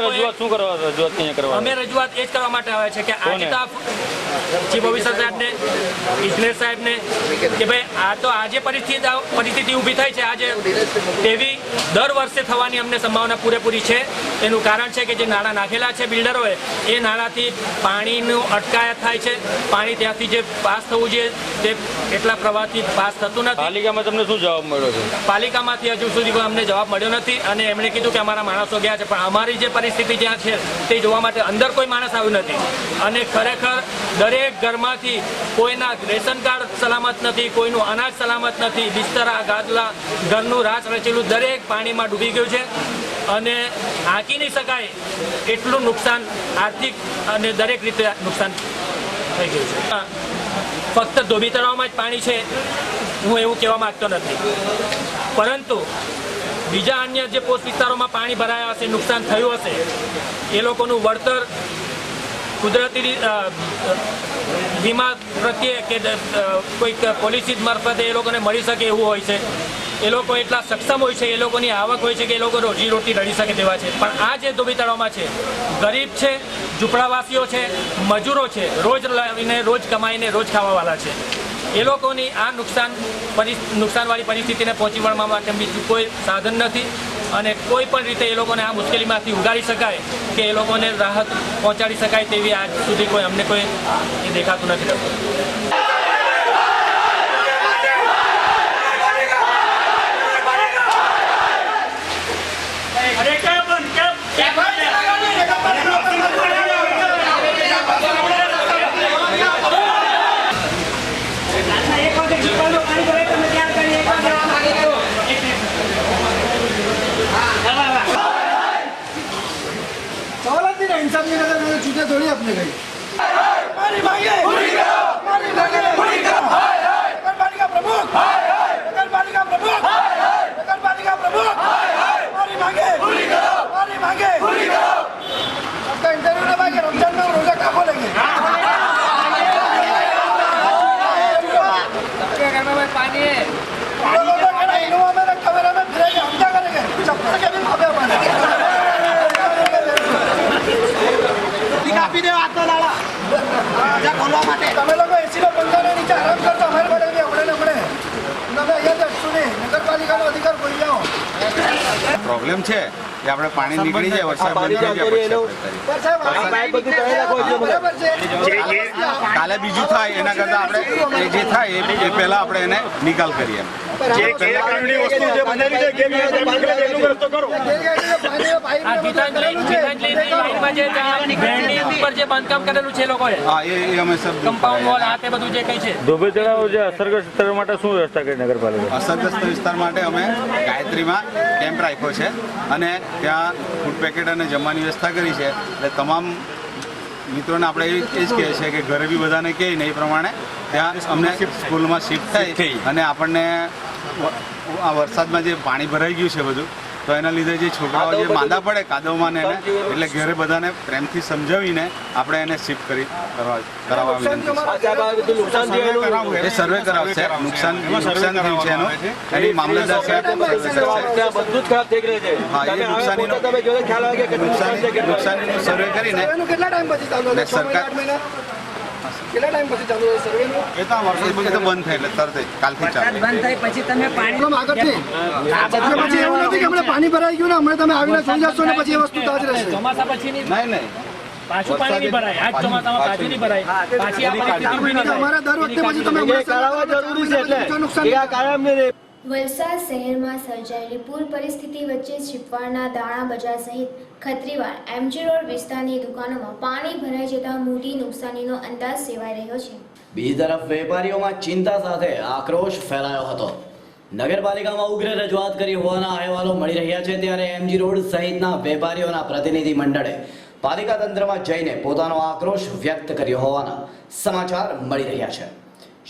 [SPEAKER 10] રજૂઆત શું કરવા?
[SPEAKER 4] અમે રજૂઆત એ જ કરવા માટે આવે છે કે આજે તો ચીફ ઓફિસર સાહેબને, ઇજનેર સાહેબને કે ભાઈ આ તો આજે પરિસ્થિતિ ઊભી થઈ છે, આજે તેવી દર વર્ષે થવાની અમને સંભાવના પૂરેપૂરી છે. એનું કારણ છે કે જે નાણાં નાખેલા છે બિલ્ડરોએ, એ નાણાંથી પાણીનું અટકાયત થાય છે. પાણી ત્યાંથી જે પાસ થવું જોઈએ તે એટલા પ્રવાહથી પાસ થતું નથી.
[SPEAKER 10] પાલિકામાં તમને શું જવાબ મળ્યો છે?
[SPEAKER 4] પાલિકામાંથી હજુ સુધી અમને જવાબ મળ્યો નથી અને એમણે કીધું કે અમારા માણસો ગયા છે, પણ અમારી જે પરિસ્થિતિ જ્યાં છે તે જોવા માટે અંદર કોઈ માણસ આવ્યું નથી. અને ખરેખર દરેક ઘરમાંથી કોઈના રેશન કાર્ડ સલામત નથી, કોઈનું અનાજ સલામત નથી, બિસ્તરા, ગાદલા, ઘરનું રાસ રચેલું દરેક પાણીમાં ડૂબી ગયું છે અને આંકી નહીં શકાય એટલું નુકસાન, આર્થિક અને દરેક રીતે નુકસાન થઈ ગયું છે.
[SPEAKER 11] ફક્ત ધોબી તળાવમાં જ પાણી છે હું એવું કહેવા માગતો નથી, પરંતુ બીજા અન્ય જે પોસ્ટ વિસ્તારોમાં પાણી ભરાયા હશે, નુકસાન થયું હશે, એ લોકોનું વળતર કુદરતી વીમા પ્રત્યે કે કોઈક પોલિસી મારફતે એ લોકોને મળી શકે એવું હોય છે. એ લોકો એટલા સક્ષમ હોય છે, એ લોકોની આવક હોય છે કે એ લોકો રોજીરોટી રળી શકે તેવા છે. પણ આ જે ધોબી તળાવમાં છે, ગરીબ છે, ઝૂંપડાવાસીઓ છે, મજૂરો છે, રોજ લાવીને રોજ કમાઈને રોજ ખાવાવાળા છે. એ લોકોની આ નુકસાનવાળી પરિસ્થિતિને પહોંચી વળવા માટે બીજું કોઈ સાધન નથી અને કોઈ પણ રીતે એ લોકોને આ મુશ્કેલીમાંથી ઉગારી શકાય કે એ લોકોને રાહત પહોંચાડી શકાય તેવી આજ સુધી અમને કોઈ એ દેખાતું નથી રહેતું.
[SPEAKER 6] इंसाफ नहीं करता चूते थोड़ी अपने गई हमारी मांगे पूरी करो, हमारी मांगे पूरी करो। नगरपालिका प्रमुख, नगरपालिका प्रमुख, नगरपालिका प्रमुख, हमारी मांगे पूरी करो, हमारी मांगे पूरी करो। आपका इंटरव्यू ना भाई रमजान में रोजा कहाँ खोलेंगे? आपके घर में भाई पानी है, इनोवा में कैमरा में फिरेंगे, हम क्या करेंगे? चप्पल के भी माफे हमारे કાપી દે આટલો લાલા રાજા ખોલવા માટે તમે લોકો એસી નો પંખાના નીચે આરામ કરતો અમારે પડે બી આપણે તમે અહીંયા જશું નહીં નગરપાલિકાનો અધિકાર ખોલી જાઓ.
[SPEAKER 12] પ્રોબ્લેમ છે કે આપણે પાણી નીકળી જાય વરસાદ બંધ થઈ જાય કાલે બીજું થાય એના કરતાં આપણે જે થાય એ પહેલાં આપણે એને નિકાલ કરીએ.
[SPEAKER 10] ધોબી તળાવ જે અસરગ્રસ્ત વિસ્તાર માટે શું વ્યવસ્થા કરી નગરપાલિકા?
[SPEAKER 12] અસરગ્રસ્ત વિસ્તાર માટે અમે ગાયત્રીમાં કેમ્પ રાખ્યો છે અને ત્યાં ફૂડ પેકેટ અને જમવાની વ્યવસ્થા કરી છે. એટલે તમામ મિત્રોને આપણે એ જ કહીએ છીએ કે ઘરે બી બધાને કહે ને એ પ્રમાણે ત્યાં અમને સ્કૂલમાં શિફ્ટ થઈ અને આપણને આ વરસાદમાં જે પાણી ભરાઈ ગયું છે બધું, તો એના લીધે જે છોકરાઓ જે માંદા પડે કાદવમાં ને એટલે ઘરે બધાને પ્રેમથી સમજાવીને આપણે એને શિફ્ટ કરાવવા એ સર્વે કરાવશે. નુકસાન થયું છે એનું એની મામલતદાર સાહેબ નુકસાનીનું સર્વે કરીને સરકાર કેટલા ટાઈમ પછી ચાલુ હોય સર્વે? એ તો બંધ થાય એટલે તરત કાલથી ચાલુ બંધ થાય પછી તમે પાણી આગળથી પછી એવું નથી કે આપણે પાણી ભરાઈ ગયું ને હમણાં તમે આવીને જોઈ જશો ને પછી એ વસ્તુ તાજ રહેશે.
[SPEAKER 11] ચોમાસા પછી નહીં
[SPEAKER 12] પાછું પાણી નહીં ભરાય, આજ ચોમાસામાં પાછું નહીં ભરાય, પાછી
[SPEAKER 6] અમારા દર વખતે પછી તમે જરૂરી છે એટલે
[SPEAKER 1] વલસાડ શહેરમાં સર્જાયેલી પૂર પરિસ્થિતિ વચ્ચે છીપવાડના દાણા બજાર સહિત ખત્રીવાડ એમજી રોડ વિસ્તારની દુકાનોમાં પાણી ભરાઈ જતા મોટી નુકસાનીનો અંદાજ સેવાઈ રહ્યો છે.
[SPEAKER 2] બીજી તરફ વેપારીઓમાં ચિંતા સાથે આક્રોશ ફેલાયો હતો. નગરપાલિકામાં ઉગ્ર રજૂઆત કરી હોવાના અહેવાલો મળી રહ્યા છે, ત્યારે એમજી રોડ સહિતના વેપારીઓના પ્રતિનિધિ મંડળે પાલિકા તંત્રમાં જઈને પોતાનો આક્રોશ વ્યક્ત કર્યો હોવાના સમાચાર મળી રહ્યા છે.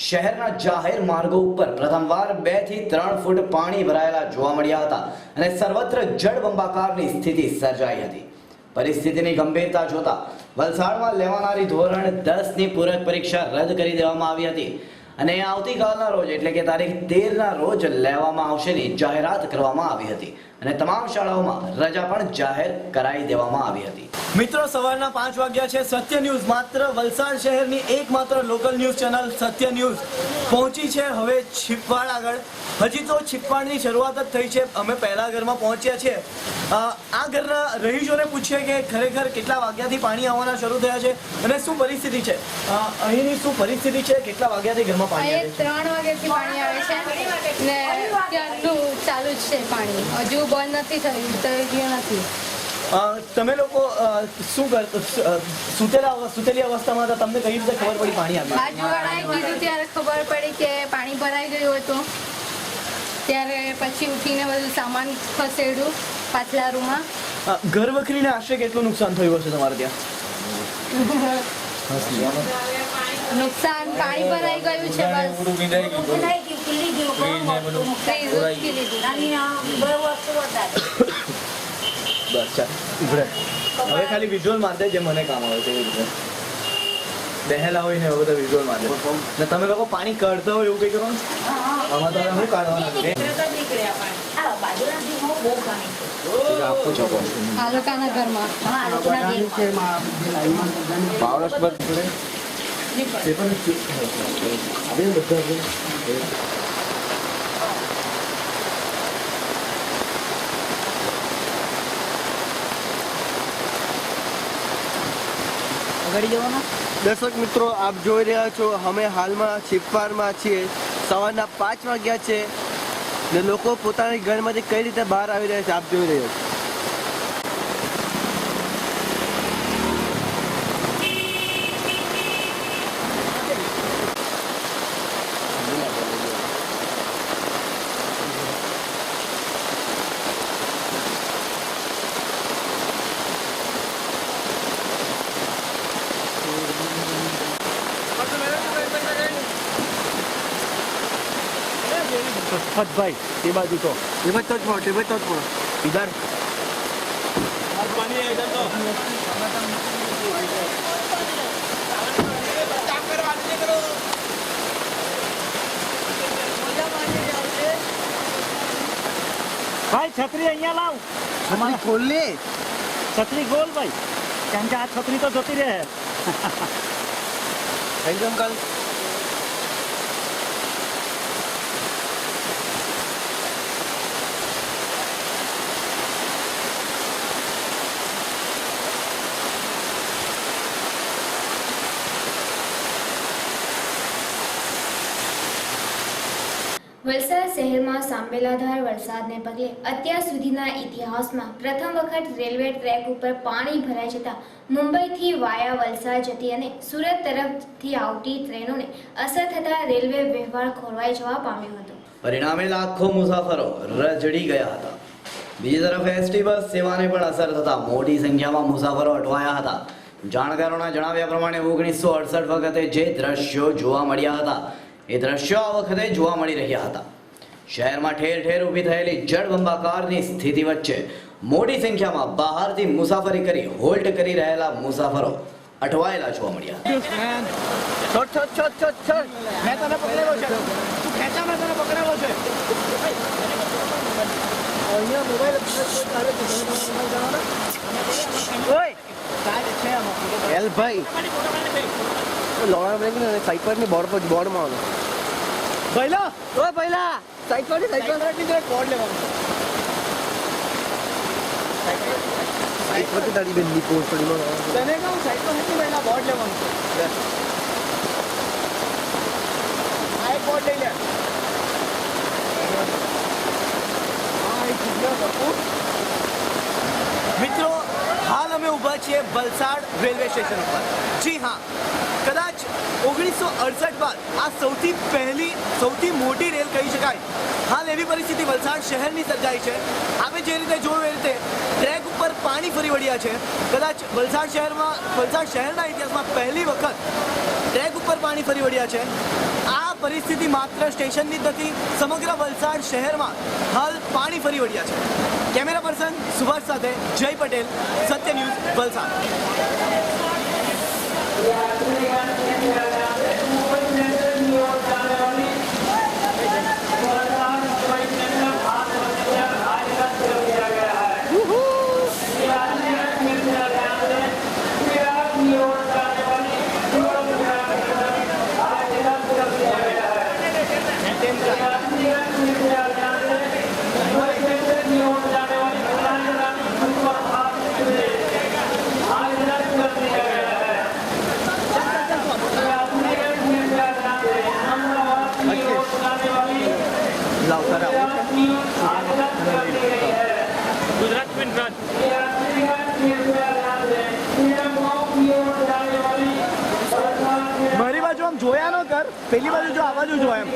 [SPEAKER 2] શહેરના જાહેર માર્ગો ઉપર પ્રથમવાર 2 થી 3 ફૂટ પાણી ભરાયેલા જોવા મળ્યા હતા અને સર્વત્ર જળબંબાકારની સ્થિતિ સર્જાઈ હતી. પરિસ્થિતિની ગંભીરતા જોતા વલસાડમાં લેવાનારી ધોરણ 10 ની પૂરક પરીક્ષા રદ કરી દેવામાં આવી હતી અને આવતીકાલના રોજ એટલે કે તારીખ 13 ના રોજ લેવામાં આવશેની જાહેરાત કરવામાં આવી હતી અને તમામ શાળાઓમાં રજા પણ જાહેર કરાવી દેવામાં આવી હતી.
[SPEAKER 13] મિત્રો, સવારના 5 વાગ્યા છે. સત્ય ન્યૂઝ માત્ર વલસાડ શહેરની એકમાત્ર લોકલ ન્યૂઝ ચેનલ સત્ય ન્યૂઝ પહોંચી છે હવે છીપવાડ આગળ. હજી તો છીપવાડની શરૂઆત જ થઈ છે. અમે પહેલા ઘરમાં પહોંચ્યા છીએ. આ ઘરના રહીશોને પૂછીએ કે ખરેખર કેટલા વાગ્યાથી પાણી આવવાના શરૂ થયા છે અને શું પરિસ્થિતિ છે અહીંની, શું પરિસ્થિતિ છે, કેટલા વાગ્યાથી ઘરમાં પાણી આવે છે?
[SPEAKER 14] 3 વાગ્યાથી પાણી આવે છે ને ત્યારનું ચાલુ જ છે પાણી, હજુ બંધ નથી થયું નથી.
[SPEAKER 13] તમે લોકો શું સુતેલી અવસ્થામાં હતા, તમને કઈ રીતે ખબર પડી પાણી આવ્યું?
[SPEAKER 14] બાજુવાળાએ કીધું ત્યારે ખબર પડી કે પાણી ભરાઈ ગયું હતું. ત્યારે પછી ઉઠીને બધું સામાન ખસેડ્યું પાછલા રૂમમાં.
[SPEAKER 13] ઘર વખરીને આશરે કેટલું નુકસાન થયું હશે તમારે ત્યાં?
[SPEAKER 14] નુકસાન પાણી ભરાઈ ગયું છે બસ ફ્રીજ ઉચકી લીધું.
[SPEAKER 13] બસ ચાલ ઉભરે હવે ખાલી વિઝ્યુઅલ મારદે જે મને કામ આવે છે એવી રીતે બેહેલા હોય ને એવું બધા વિઝ્યુઅલ મારદે ને તમે લોકો પાણી કાઢતા હોય એવું કંઈ કરો ને આમાં તમે શું કાઢવાના છે
[SPEAKER 14] આ લોકોના ઘરમાં
[SPEAKER 13] દર્શક મિત્રો આપ જોઈ રહ્યા છો અમે હાલમાં છીપવાડમાં છીએ સવારના 5 વાગ્યા છે ને લોકો પોતાની ઘરમાંથી કઈ રીતે બહાર આવી રહ્યા છે આપ જોઈ રહ્યા છો ભાઈ એ બાજુ તો એ બાજુ તો જ પડો ઇધર
[SPEAKER 6] ભાઈ છત્રી અહીંયા લાવ
[SPEAKER 13] છત્રી ખોલ લે
[SPEAKER 6] છત્રી ખોલ ભાઈ કેમ કે આ છત્રી તો જતી રહે
[SPEAKER 13] એકદમ કાલ
[SPEAKER 1] વલસાડ શહેરમાં સાંબેલાધાર વરસાદને પગલે અત્યાર સુધીના ઇતિહાસમાં પ્રથમ વખત રેલવે ટ્રેક ઉપર પાણી ભરાઈ જતા મુંબઈથી વાયા વલસાડ જતી અને સુરત તરફથી આવતી ટ્રેનોને અસર થતા રેલવે વ્યવહાર ખોરવાઈ જવા પામ્યો હતો.
[SPEAKER 2] પરિણામે લાખો મુસાફરો રજડી ગયા હતા. બીજી તરફ એસટી બસ સેવાને પણ અસર થતા મોટી સંખ્યામાં મુસાફરો અટવાયા હતા. જાણકારોના જણાવ્યા પ્રમાણે 1968 વખતે જે દ્રશ્યો જોવા મળ્યા હતા એ દ્રશ્યો આ વખતે જોવા મળી રહ્યા હતા. શહેરમાં ઠેર ઠેર ઊભી થયેલી જળબંબાકારની સ્થિતિ વચ્ચે મોટી સંખ્યામાં બહારથી મુસાફરી કરી હોલ્ટ કરી રહેલા મુસાફરો અટવાયેલા જોવા મળ્યા.
[SPEAKER 6] મેં તને પકડેલો છે તું ખેંચા મેં તને પકડેલો છે અહીંયા મોબાઈલ
[SPEAKER 13] એલ ભાઈ લોણા બ્રેક ને સાઈડ પર ની બોર્ડ માં
[SPEAKER 6] પહેલા
[SPEAKER 13] ઓય પહેલા સાઈડ પર
[SPEAKER 6] બોર્ડ લેવાનું
[SPEAKER 13] સાઈડ પર તારી બેન ની પોસ્ટ પડી માં
[SPEAKER 6] તને કહું સાઈડ પર નથી પહેલા બોર્ડ લેવાનું આ એક બોર્ડ લઈ લે મિત્રો હાલ અમે ઊભા છીએ વલસાડ રેલવે સ્ટેશન ઉપર. જી હા, કદાચ 1968 બાદ આ સૌથી મોટી રેલ કહી શકાય. હાલ એવી પરિસ્થિતિ વલસાડ શહેરની સર્જાઈ છે. આપણે જે રીતે જોયું એ રીતે ટ્રેક ઉપર પાણી ફરી વળ્યા છે. કદાચ વલસાડ શહેરના ઇતિહાસમાં પહેલી વખત ટ્રેક ઉપર પાણી ફરી વળ્યા છે. આ પરિસ્થિતિ માત્ર સ્ટેશનની જ નથી, સમગ્ર વલસાડ શહેરમાં હાલ પાણી ફરી વળ્યા છે. કેમેરા પર્સન સુભાષ સાથે Jay Patel, Satya news, Valsad.
[SPEAKER 11] Gujarat Queen branch
[SPEAKER 6] મારી બાજુ આમ જોયા ન કર, પેલી બાજુ જો આ બાજુ જો એમ.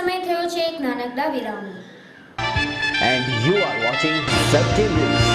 [SPEAKER 1] સમય થયો છે એક નાનકડા વિરામનો.
[SPEAKER 15] And you are watching Satya News.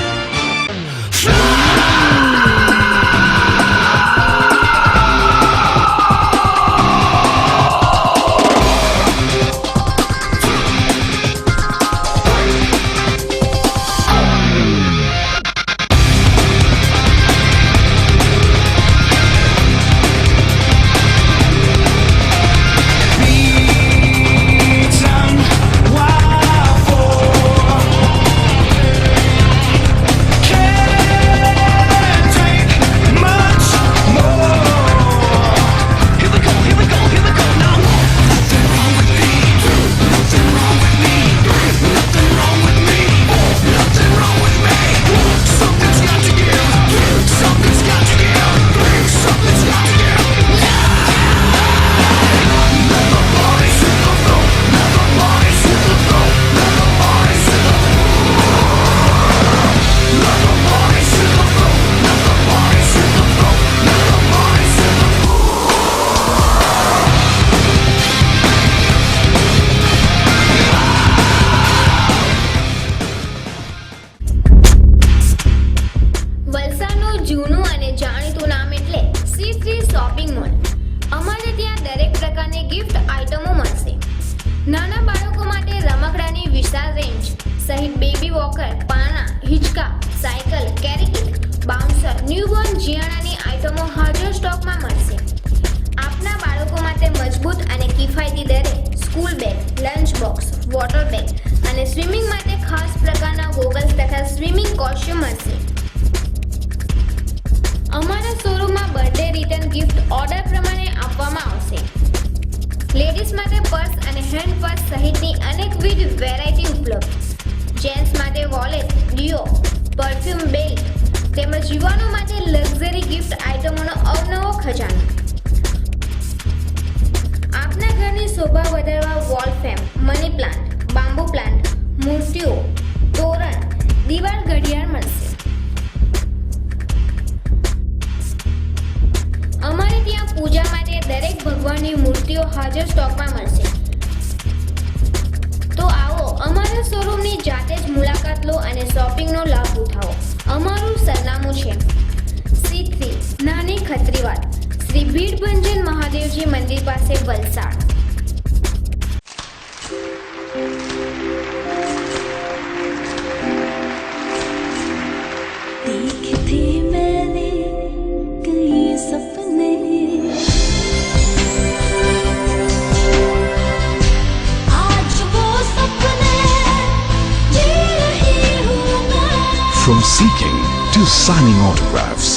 [SPEAKER 16] From seeking to signing autographs.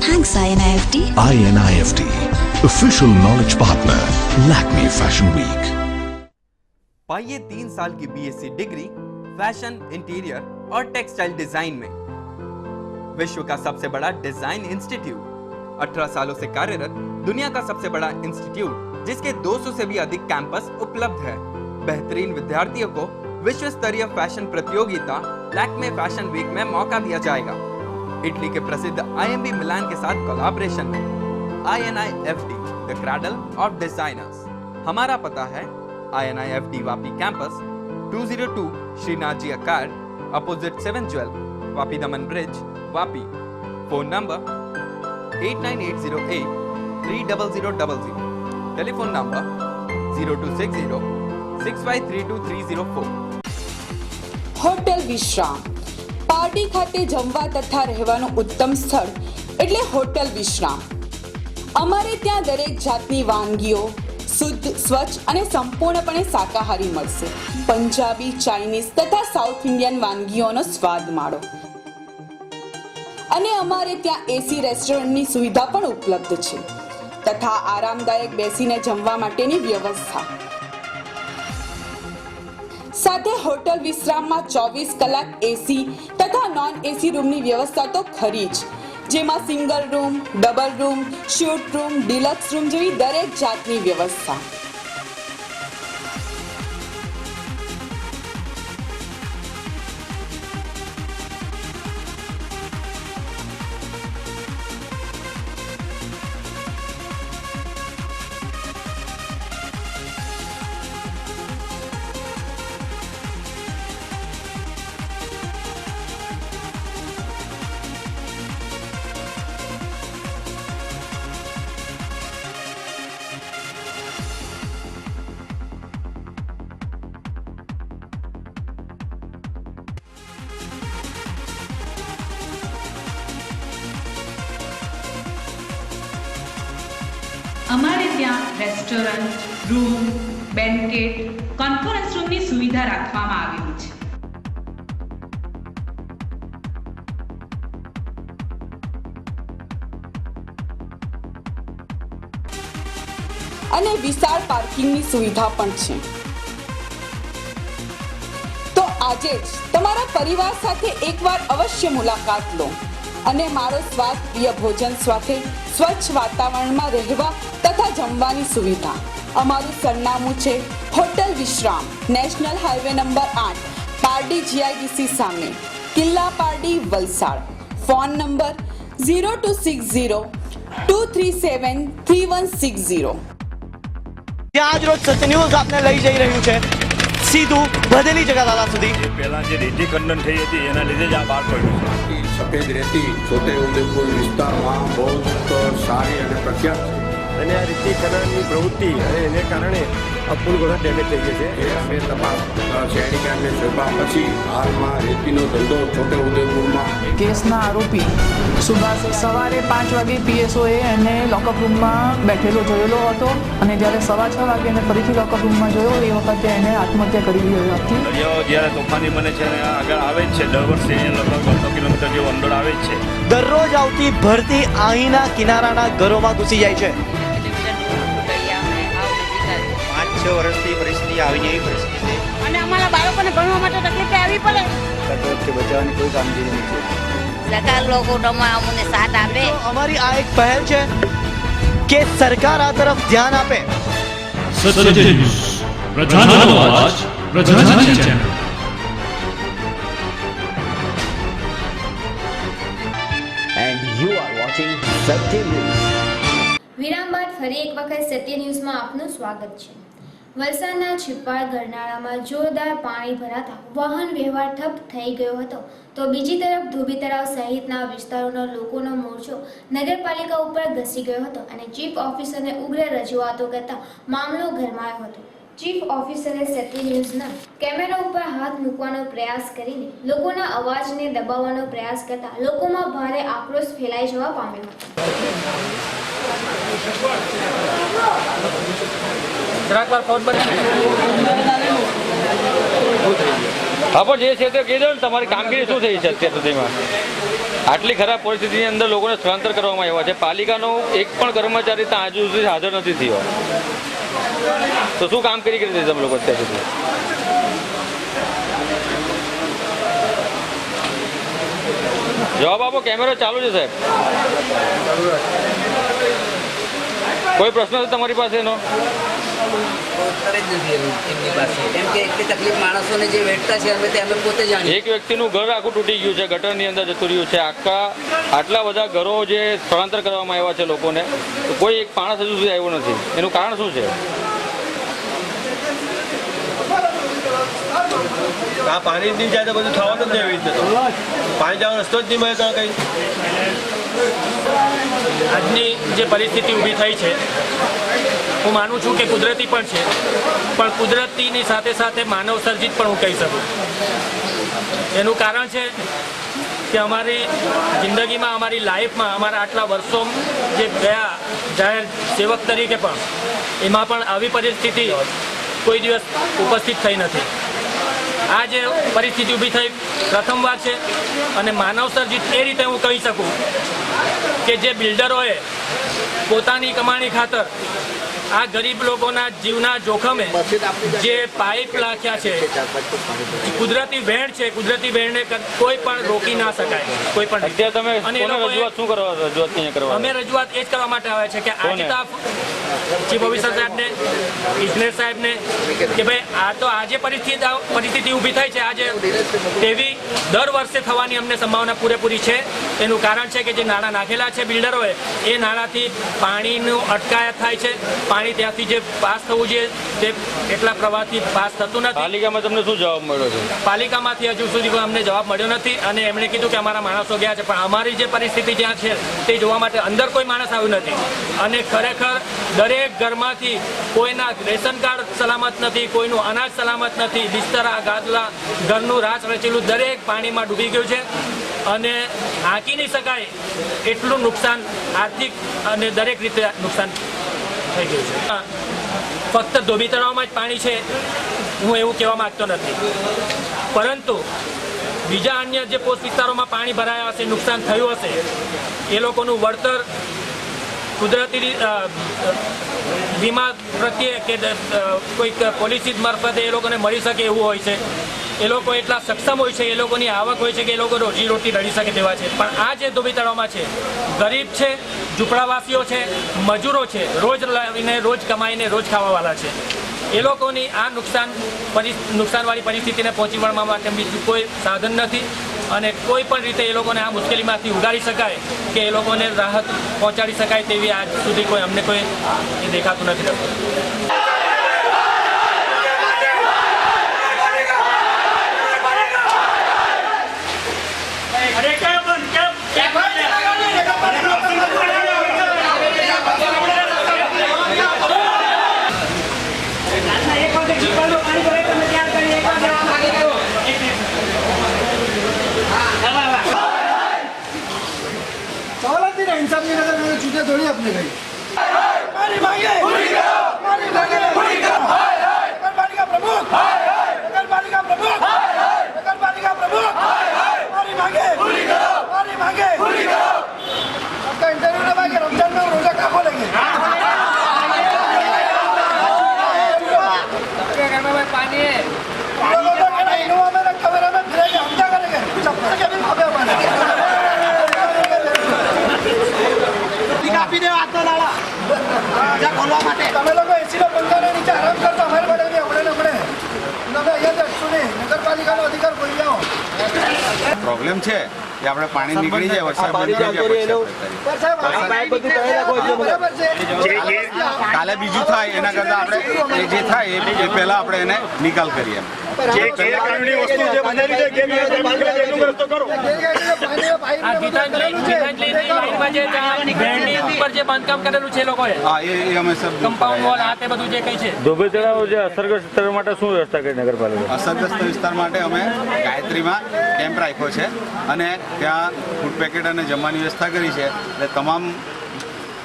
[SPEAKER 17] Thanks INIFT.
[SPEAKER 16] INIFT, official knowledge partner, Lakme Fashion Week.
[SPEAKER 18] पाइए 3 साल की BSc डिग्री फैशन, इंटीरियर और टेक्सटाइल डिजाइन में। विश्व का सबसे बड़ा डिजाइन इंस्टीट्यूट, 18 सालों से कार्यरत, दुनिया का सबसे बड़ा इंस्टीट्यूट जिसके 200 से भी अधिक कैंपस उपलब्ध है। बेहतरीन विद्यार्थियों को विश्व स्तरीय फैशन प्रतियोगिता लैक्मे फैशन वीक में मौका दिया जाएगा। इटली के प्रसिद्ध IMB मिलान के साथ कोलैबोरेशन में। INIFT, the cradle of designers. हमारा पता है INIFT Vapi campus, 202 Shrinath ji अकार्ड, opposite 712 Vapi दमन bridge, Vapi. Phone number 89808 30000, telephone number 0260 6532 304।
[SPEAKER 19] Hotel વિશ્રામ પારડી ખાતે જમવા તથા રહેવાનું ઉત્તમ સ્થળ એટલે હોટેલ વિશ્રામ। અમારે ત્યાં દરેક જાતની વાનગીઓ શુદ્ધ, સ્વચ્છ અને સંપૂર્ણપણે શાકાહારી મળશે। પંજાબી, ચાઇનીઝ તથા સાઉથ ઇન્ડિયન વાનગીઓનો સ્વાદ માણો। અને અમારે ત્યાં AC રેસ્ટોરન્ટની સુવિધા પણ ઉપલબ્ધ છે તથા આરામદાયક બેસીને જમવા માટેની વ્યવસ્થા। સાથે હોટલ વિશ્રામમાં 24 કલાક AC તથા નોન AC રૂમની વ્યવસ્થા તો ખરી જ, જેમાં single room, double room, suite room, deluxe room જેવી દરેક જાતની વ્યવસ્થા।
[SPEAKER 20] અમારે ત્યાં રેસ્ટોરન્ટ, રૂમ, બેન્કેટ, કોન્ફરન્સ રૂમની સુવિધા રાખવામાં આવેલી છે.
[SPEAKER 19] અને વિશાળ પાર્કિંગની સુવિધા પણ છે. તો આજે જ તમારા પરિવાર સાથે એકવાર અવશ્ય મુલાકાત લો અને મારો સ્વાદ પ્રિય ભોજન સાથે સ્વચ્છ વાતાવરણમાં રહેવા તથા જમવાની સુવિધા. અમારું સરનામું છે હોટલ વિશ્રામ, national highway number 8, Pardi GIDC સામે, કિલ્લા પારડી, વલસાડ. Phone number 026023733160.
[SPEAKER 13] આજ રોજ સત્ય ન્યૂઝ આપને લઈ જઈ રહ્યું છે સીધું વધેલી જગાદાલા સુધી.
[SPEAKER 21] પહેલા જે રેતી ખનન થઈ હતી એના લીધે જ આ બહાર પડ્યું છે.
[SPEAKER 22] સફેદ રેતી છોટાઉદેપુર વિસ્તારમાં બહુ સારી અને પ્રખ્યાત છે
[SPEAKER 21] અને આ રેતી ખનનની પ્રવૃત્તિ અને એને કારણે આ પુલ ઘણો ડેમેજ થઈ ગયો છે.
[SPEAKER 22] એ અમે તપાસ શહેરી કામને શોધવા પછી હાલમાં રેતીનો ધંધો છોટાઉદેપુરમાં.
[SPEAKER 23] કેસના આરોપી સુભાષે સવારે 5 વાગે પીએસઓએ એને લોકઅપ રૂમમાં બેઠેલો જોયેલો હતો અને જ્યારે 6:15 વાગે એને ફરીથી લોકઅપ રૂમમાં જોયો એ વખતે એને આત્મહત્યા કરી લીધી હતી.
[SPEAKER 21] દરિયાઓ જ્યારે તોફાની બને છે અને આગળ આવે જ છે, દર વર્ષે લગભગ 200 કિલોમીટર જેવો અંદર આવે જ છે.
[SPEAKER 13] દરરોજ આવતી ભરતી અહીંના કિનારાના ઘરોમાં ઘૂસી જાય છે.
[SPEAKER 24] 5-6 વર્ષથી પરિસ્થિતિ આવી જેવી પરિસ્થિતિ
[SPEAKER 25] અને અમારા બાળકોને ભણવા માટે તકલીફ આવી પડે.
[SPEAKER 24] તકલીફથી બચાવવાની કોઈ કામગીરી નથી.
[SPEAKER 25] સરકાર લોકો અમને સાથ આપે.
[SPEAKER 13] અમારી આ એક પહેલ છે કે સરકાર આ તરફ ધ્યાન આપે.
[SPEAKER 26] સત્ય ન્યૂઝ, પ્રજાનો અવાજ, પ્રજાની channel.
[SPEAKER 15] And you are watching Satya News.
[SPEAKER 1] વિરામ બાદ ફરી એક વખત સત્ય ન્યૂઝમાં આપનું સ્વાગત છે. વલસાડના છીપાડ ગરનાળામાં જોરદાર પાણી ભરાતા વાહન વ્યવહાર ઠપ થઈ ગયો હતો, તો બીજી તરફ ધોબી તળાવ સહિતના વિસ્તારોના લોકોનો મોરચો નગરપાલિકા ઉપર ઘસી ગયો હતો અને ચીફ ઓફિસરને ઉગ્ર રજૂઆતો કરતા મામલો ગરમાયો હતો. ચીફ ઓફિસરે સત્ય ન્યૂઝના કેમેરા ઉપર હાથ મૂકવાનો પ્રયાસ કરીને લોકોના અવાજને દબાવવાનો પ્રયાસ કરતા લોકોમાં ભારે આક્રોશ ફેલાઈ જવા પામ્યો હતો.
[SPEAKER 10] હા, પણ જે છે તે કહી દો ને, તમારી કામગીરી શું થઈ છે અત્યાર સુધીમાં? આટલી ખરાબ પરિસ્થિતિની અંદર લોકોને સ્થળાંતર કરવામાં આવ્યા છે. પાલિકાનો એક પણ કર્મચારી ત્યાં આજુ સુધી હાજર નથી થયો. તો શું કામગીરી કરી દીધી તમે લોકો અત્યાર સુધી? જવાબ આપો. કેમેરો ચાલુ છે સાહેબ. કોઈ પ્રશ્ન છે તમારી પાસે એનો? એક વ્યક્તિનું ઘર આખું તૂટી ગયું છે, ગટરની અંદર જતું રહ્યું છે. આટલા બધા ઘરો જે સ્થળાંતર કરવામાં આવ્યા છે લોકોને, તો કોઈ એક માણસ હજુ સુધી આવ્યો નથી. એનું કારણ શું છે?
[SPEAKER 21] આ પાણી નહીં જાય તો બધું થવાનું જ નહીં. એવી રીતે પાણી જવાનો રસ્તો જ નહીં મળે તો કંઈ.
[SPEAKER 11] આજની જે પરિસ્થિતિ ઊભી થઈ છે, હું માનું છું કે કુદરતી પણ છે, પણ કુદરતીની સાથે સાથે માનવ સર્જિત પણ હું કહી શકું. એનું કારણ છે કે અમારી જિંદગીમાં, અમારી લાઈફમાં, અમારા આટલા વર્ષો જે ગયા જાહેર સેવક તરીકે પણ, એમાં પણ આવી પરિસ્થિતિ કોઈ દિવસ ઉપસ્થિત થઈ નથી. આ જે પરિસ્થિતિ ઊભી થઈ પ્રથમવાર છે અને માનવ સર્જિત એ રીતે હું કહી શકું કે જે બિલ્ડરોએ પોતાની કમાણી ખાતર આ ગરીબ લોકોના જીવના જોખમે જે પાઇપ નાખ્યા છે, કુદરતી વેણ છે, કુદરતી વેણને કોઈ પણ રોકી ના શકાય કોઈ પણ.
[SPEAKER 10] અત્યારે તમે રજૂઆત શું કરવા?
[SPEAKER 11] અમે રજૂઆત એ જ કરવા માટે આવે છે કે આજે તો ચીફ ઓફિસર સાહેબને, ઇજનેર સાહેબને કે ભાઈ આ તો આજે પરિસ્થિતિ ઊભી થઈ છે, આજે તેવી દર વર્ષે થવાની અમને સંભાવના પૂરેપૂરી છે. એનું કારણ છે કે જે નાણાં નાખેલા છે બિલ્ડરોએ, એ નાણાંથી પાણીનું અટકાયત થાય છે. પાણી ત્યાંથી જે પાસ થવું જોઈએ તે એટલા પ્રવાહથી પાસ થતું નથી.
[SPEAKER 10] પાલિકામાં તમને શું જવાબ મળ્યો છે?
[SPEAKER 11] પાલિકામાંથી હજુ સુધી અમને જવાબ મળ્યો નથી અને એમણે કીધું કે અમારા માણસો ગયા છે, પણ અમારી જે પરિસ્થિતિ જ્યાં છે તે જોવા માટે અંદર કોઈ માણસ આવ્યું નથી. અને ખરેખર દરેક ઘરમાંથી કોઈના રેશન કાર્ડ સલામત નથી, કોઈનું અનાજ સલામત નથી, બિસ્તરા, ગાદલા, ઘરનું રાસ રચેલું દરેક પાણીમાં ડૂબી ગયું છે અને આંકી નહીં શકાય એટલું નુકસાન, આર્થિક અને દરેક રીતે નુકસાન થઈ ગયું છે. ફક્ત ધોબી તળાવમાં જ પાણી છે હું એવું કહેવા માંગતો નથી, પરંતુ બીજા અન્ય જે પોસ્ટ વિસ્તારોમાં પાણી ભરાયા હશે, નુકસાન થયું હશે, એ લોકોનું વળતર કુદરતી વીમા પ્રત્યે કે કોઈક પોલિસી મારફતે એ લોકોને મળી શકે એવું હોય છે. એ લોકો એટલા સક્ષમ હોય છે, એ લોકોની આવક હોય છે કે એ લોકો રોજીરોટી રળી શકે તેવા છે. પણ આ જે ધોબી તળાવમાં છે, ગરીબ છે, ઝૂંપડાવાસીઓ છે, મજૂરો છે, રોજ લાવીને રોજ કમાઈને રોજ ખાવાવાળા છે. એ લોકોની આ નુકસાનવાળી પરિસ્થિતિને પહોંચી વળવા માટે બીજું કોઈ સાધન નથી અને કોઈ પણ રીતે એ લોકોને આ મુશ્કેલીમાંથી ઉગારી શકાય કે એ લોકોને રાહત પહોંચાડી શકાય તેવી આજ સુધી અમને કોઈ દેખાતું નથી રહેતું.
[SPEAKER 6] थोड़ी अपने गई आपका इंटरव्यू ना भाई रमजान में रोजा कहाँ खोलेंगे? घर में पानी है, इनोवा में कैमरा में फिरेंगे, हम क्या करेंगे? चप्पल के भी खाते हमारे કાપી દે આટલો લાડા રાજા ખોલવા માટે તમે લોકો એસી નો પંખાના નીચે આરામ કરતો અમારે પડે નહીં આપણે તમે અહીંયા જશું નહીં નગરપાલિકાનો અધિકાર ખોલી જાઓ.
[SPEAKER 12] પ્રોબ્લેમ છે કે આપણે પાણી નીકળી જાય, વરસાદ બંધ થઈ જાય, કાલે બીજું થાય એના કરતાં આપણે જે થાય એ પહેલાં આપણે એને નિકાલ કરીએ.
[SPEAKER 10] ધોબી તળાવ જે અસરગ્રસ્ત વિસ્તાર માટે શું વ્યવસ્થા કરી નગરપાલિકા?
[SPEAKER 12] અસરગ્રસ્ત વિસ્તાર માટે અમે ગાયત્રીમાં કેમ્પ રાખ્યો છે અને ત્યાં ફૂડ પેકેટ અને જમવાની વ્યવસ્થા કરી છે. એટલે તમામ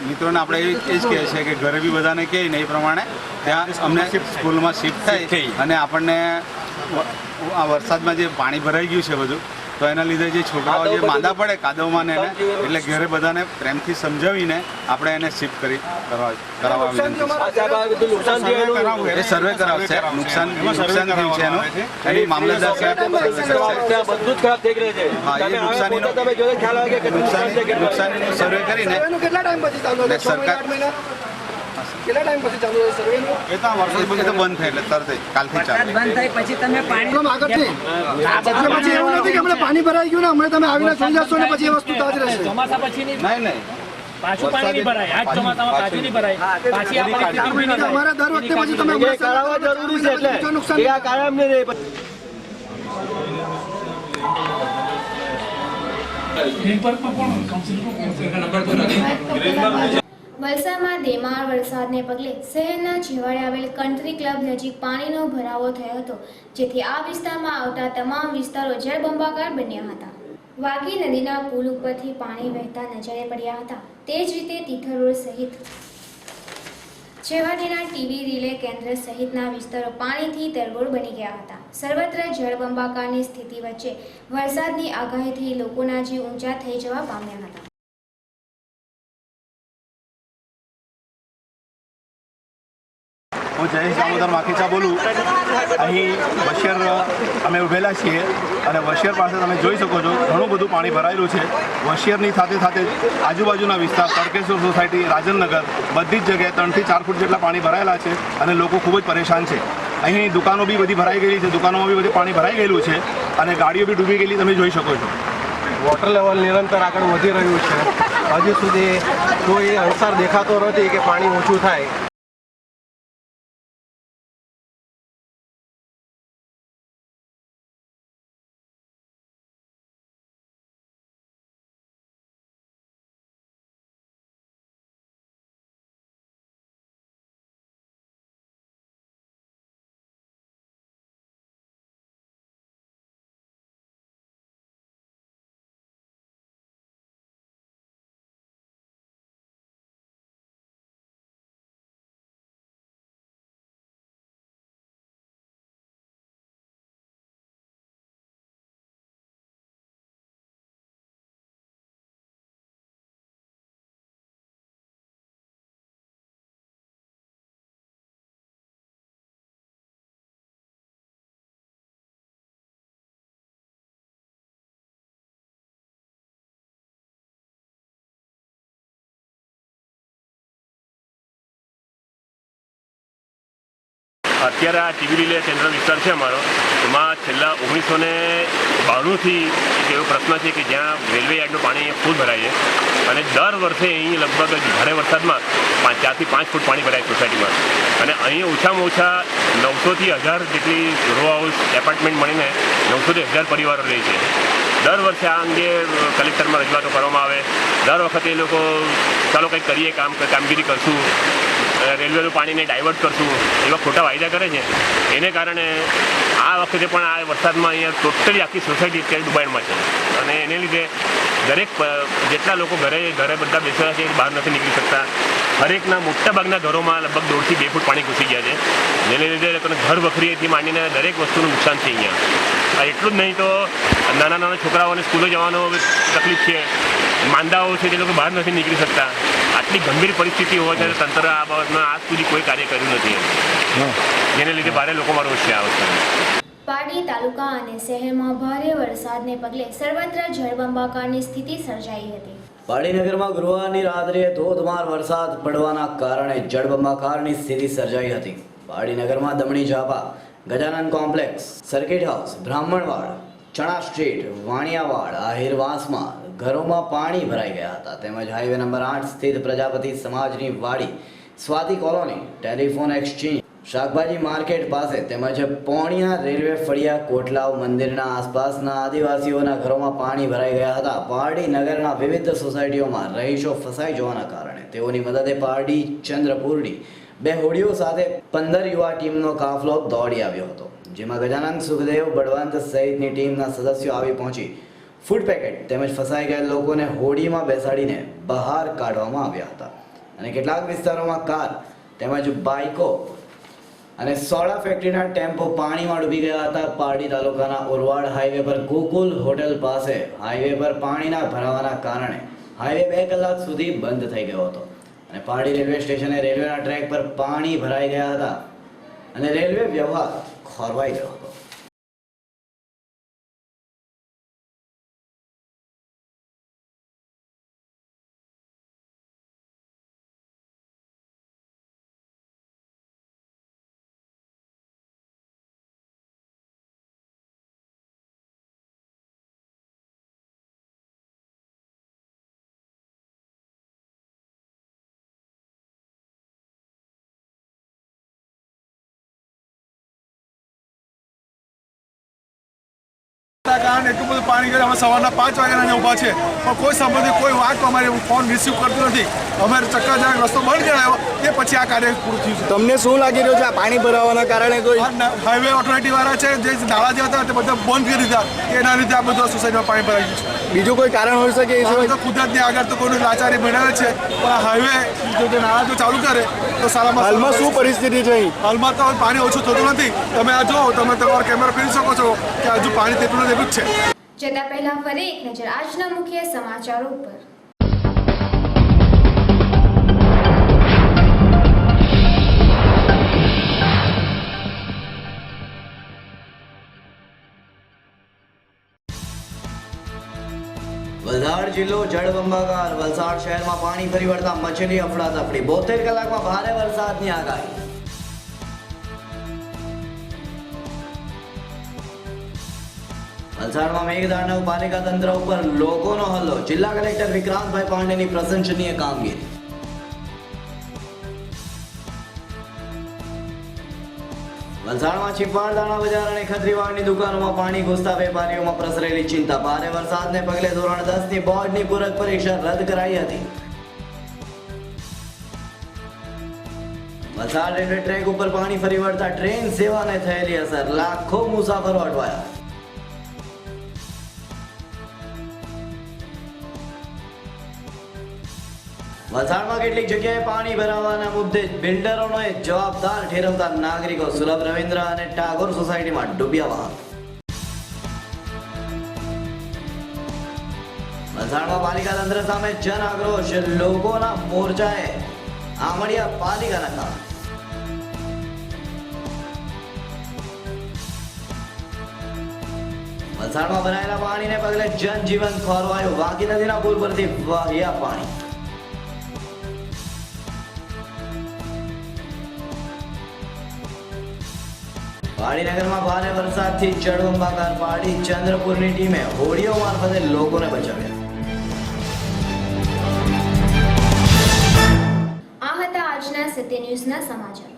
[SPEAKER 12] મિત્રોને આપણે એ જ કહીએ છીએ કે ઘરે બી બધાને કહે ને એ પ્રમાણે ત્યાં અમને સ્કૂલમાં શિફ્ટ થઈ અને આપણને આ વરસાદમાં જે પાણી ભરાઈ ગયું છે બધું, તો એના લીધે જે છોકરાઓ જે માંદા પડે કાદવમાં ને એટલે ઘરે બધાને પ્રેમથી સમજાવીને આપણે એને શિફ્ટ કરાવવા એ સર્વે કરાવશે. નુકસાન થયું છે એનું એની મામલતદાર સાહેબ નુકસાનીનું સર્વે કરીને સરકાર કેટલા ટાઈમ પછી ચાલુ હોય સર્વે? એ તો વરસાદ બંધ થાય એટલે તરત કાલથી ચાલુ બંધ થાય પછી તમે પાણી આગળથી પછી એવું નથી કે હમણાં પાણી ભરાઈ ગયું ને હમણાં તમે આવીને જોઈ જશો ને પછી એ વસ્તુ તાજ રહેશે. ચોમાસા પછી નહીં પાછું પાણી નહીં ભરાય, આજ ચોમાસામાં પાછું નહીં ભરાય, પાછી આ પરિસ્થિતિ અમારે દર વખતે પછી તમે કરાવવા જરૂરી છે એટલે આ કાયમ નહીં રહે.
[SPEAKER 1] વલસાડમાં ધીમાર વરસાદને પગલે શહેરના છેવાડે આવેલ કન્ટ્રી ક્લબ નજીક પાણીનો ભરાવો થયો હતો, જેથી આ વિસ્તારમાં આવતા તમામ વિસ્તારો જળબંબાકાર બન્યા હતા. વાઘી નદીના પુલ ઉપરથી પાણી વહેતા નજરે પડ્યા હતા. તે જ રીતે તિથલ રોડ સહિત છેવાડેના ટીવી રિલે કેન્દ્ર સહિતના વિસ્તારો પાણીથી તરબોળ બની ગયા હતા. સર્વત્ર જળબંબાકારની સ્થિતિ વચ્ચે વરસાદની આગાહીથી લોકોના જીવ ઊંચા થઈ જવા પામ્યા હતા.
[SPEAKER 3] હું જયેશ દામોદર માખીચા બોલું. અહીં વશિયર અમે ઊભેલા છીએ અને વશિયર પાસે તમે જોઈ શકો છો ઘણું બધું પાણી ભરાયેલું છે. વશિયરની સાથે સાથે આજુબાજુના વિસ્તાર તડકેશ્વર સોસાયટી, રાજનનગર, બધી જ જગ્યાએ 3 થી 4 ફૂટ જેટલા પાણી ભરાયેલા છે અને લોકો ખૂબ જ પરેશાન છે. અહીં દુકાનો બી બધી ભરાઈ ગયેલી છે, દુકાનોમાં બી બધી પાણી ભરાઈ ગયેલું છે અને ગાડીઓ બી ડૂબી ગયેલી તમે જોઈ શકો છો. વોટર લેવલ નિરંતર આગળ વધી રહ્યું છે. હજુ સુધી કોઈ અણસાર દેખાતો નથી કે પાણી ઓછું થાય.
[SPEAKER 21] અત્યારે આ ટીબી રિલે કેન્દ્ર વિસ્તાર છે અમારો, એમાં છેલ્લા 1992થી એક એવો પ્રશ્ન છે કે જ્યાં રેલવે યાર્ડનું પાણી અહીંયા ફૂલ ભરાય છે અને દર વર્ષે અહીં લગભગ ભારે વરસાદમાં 4 થી 5 ફૂટ પાણી ભરાય સોસાયટીમાં. અને અહીં ઓછામાં ઓછા 900 થી 1000 જેટલી રો હાઉસ એપાર્ટમેન્ટ મળીને 900 થી 1000 પરિવારો રહે છે. દર વર્ષે આ અંગે કલેક્ટરમાં રજૂઆતો કરવામાં આવે. દર વખતે એ લોકો ચાલો કંઈક કરીએ, કામગીરી કરશું, રેલવેનું પાણીને ડાયવર્ટ કરશું એવા ખોટા વાયદા કરે છે. એને કારણે આ વખતે પણ આ વરસાદમાં અહીંયા ટોટલી આખી સોસાયટી અત્યારે ડૂબાણમાં છે અને એને લીધે દરેક જેટલા લોકો ઘરે બધા બેસેલા છે એ બહાર નથી નીકળી શકતા. હરેકના મોટાભાગના ઘરોમાં લગભગ 1.5 થી 2 ફૂટ પાણી ઘૂસી ગયા છે, જેને લીધે લોકોને ઘર વખરીથી માંડીને દરેક વસ્તુનું નુકસાન છે અહીંયા. એટલું જ નહીં તો નાના છોકરાઓને સ્કૂલે જવાનો તકલીફ છે, માંદાઓ છે તે લોકો બહાર નથી નીકળી શકતા. આટલી ગંભીર પરિસ્થિતિ હોવા છતાં તંત્ર આ બાબતમાં આજ સુધી કોઈ કાર્ય કર્યું નથી, જેને લીધે ભારે લોકોમાં રોષ છે આ વસ્તુ.
[SPEAKER 1] પારડી તાલુકા અને શહેરમાં ભારે વરસાદને પગલે સર્વત્ર જળબંબાકારની સ્થિતિ સર્જાઈ હતી.
[SPEAKER 2] પારડી નગરમાં ગુરુવારની રાત્રે ધોધમાર વરસાદ પડવાના કારણે જળબંબાકારની સ્થિતિ સર્જાઈ હતી. પારડી નગરમાં દમણી ઝાપા, ગજાનન કોમ્પ્લેક્સ, સર્કિટ હાઉસ, બ્રાહ્મણવાડ, ચણા સ્ટ્રીટ, વાણિયાવાડ, આહિરવાસમાં ઘરોમાં પાણી ભરાઈ ગયા હતા. તેમજ હાઈવે નંબર 8 સ્થિત પ્રજાપતિ સમાજની વાડી, સ્વાતિ કોલોની, ટેલિફોન એક્સચેન્જ, શાકભાજી માર્કેટ પાસે તેમજ પોણિયા રેલવે ફળિયા, કોટલાવ મંદિરના આસપાસના આદિવાસીઓના ઘરોમાં પાણી ભરાઈ ગયા હતા. પારડી નગરના વિવિધ સોસાયટીઓમાં રહીશો ફસાઈ જવાના કારણે તેઓની મદદે પારડી ચંદ્રપુરડી 2 હોડીઓ સાથે 15 યુવા ટીમનો કાફલો દોડી આવ્યો હતો, જેમાં ગજાનંદ, સુખદેવ, બળવંત સહિતની ટીમના સદસ્યો આવી પહોંચી ફૂડ પેકેટ તેમજ ફસાઈ ગયેલા લોકોને હોડીમાં બેસાડીને બહાર કાઢવામાં આવ્યા હતા. અને કેટલાક વિસ્તારોમાં કાર તેમજ બાઇકો અને સોડા ફેક્ટરીના ટેમ્પો પાણીમાં ડૂબી ગયા હતા. પારડી તાલુકાના ઓરવાડ હાઈવે પર ગોકુલ હોટેલ પાસે હાઈવે પર પાણીના ભરાવાના કારણે હાઈવે 2 કલાક સુધી બંધ થઈ ગયો હતો અને પારડી રેલવે સ્ટેશને રેલવેના ટ્રેક પર પાણી ભરાઈ ગયા હતા અને રેલવે વ્યવહાર ખોરવાઈ ગયો હતો.
[SPEAKER 3] કારણ એટલું બધું પાણી ગયું. અમે સવારના 5 વાગ્યાના ઊભા છે પણ કોઈ સંબંધી કોઈ વાત અમારે ફોન રિસીવ કરતું નથી. અમારે ચક્કાજામ રસ્તો બંધ કરાયો તે પછી આ કાર્ય પૂરું થયું છે.
[SPEAKER 13] તમને શું લાગી રહ્યું છે આ પાણી ભરાવાના કારણે? કોઈ
[SPEAKER 3] હાઈવે ઓથોરિટી વાળા છે જે નાળા જે હતા તે બધા બંધ કરી દીધા, એના લીધે આ બધું સોસાયટીમાં પાણી ભરાઈ ગયું છે.
[SPEAKER 13] બીજું કોઈ કારણ હોઈ શકે?
[SPEAKER 3] તો કુદરતની આગળ તો કોઈનું લાચારી બનાવે છે, પણ આ હાઈવે જો નાળા જો ચાલુ કરે તો સારામાં
[SPEAKER 13] હાલમાં શું પરિસ્થિતિ છે અહીં?
[SPEAKER 3] હાલમાં તો પાણી ઓછું થતું નથી. તમે આ જો તમે તમારો કેમેરા ફેરી શકો છો કે હજુ પાણી તેટલું જ છે.
[SPEAKER 1] જતા પહેલા ફરી એક નજર આજના મુખ્ય સમાચારો ઉપર.
[SPEAKER 2] વલસાડ જિલ્લો જળબંબાકાર. વલસાડ શહેરમાં પાણી ફરી વળતા મચેલી અફડાતફડી. 72 કલાકમાં ભારે વરસાદની આગાહી. વલસાડમાં મેઘતાંડવ. પાલિકા તંત્ર ઉપર લોકોનો હલ્લો. જિલ્લા કલેક્ટર વિક્રાંતભાઈ પાંડેની પ્રશંસનીય કામગીરી. વલસાડમાં છીપવાડ, દાણા બજાર અને ખત્રીવાડની દુકાનોમાં પાણી ઘૂસતા વેપારીઓમાં પ્રસરેલી ચિંતા. ભારે વરસાદને પગલે ધોરણ 10ની બોર્ડની પૂરક પરીક્ષા રદ કરાઈ હતી. વલસાડ રેલવે ટ્રેક ઉપર પાણી ફરી વળતા ટ્રેન સેવાને થયેલી અસર. લાખો મુસાફરો અટવાયા. વલસાડમાં કેટલીક જગ્યાએ પાણી ભરાવાના મુદ્દે બિલ્ડરોને જવાબદાર ઠેરવતા નાગરિકો. સુલભ, રવિન્દ્ર અને ટાગોર સોસાયટીમાં ડૂબ્યા વાહન. વલસાડમાં પાલિકા તંત્ર સામે જન આક્રોશ. લોકોના મોરચાએ આમળિયા પાલિકાના કામ. વલસાડમાં ભરાયેલા પાણીને પગલે જનજીવન ખોરવાયું. વાંકી નદીના પુલ પરથી વહ્યા પાણી. પાડીનગરમાં ભારે વરસાદથી જળબંબાકાર પાડી ચંદ્રપુરની ટીમે હોડીઓ મારફતે લોકોને બચાવ્યા.
[SPEAKER 1] આ હતા આજના સત્ય ન્યૂઝના સમાચાર.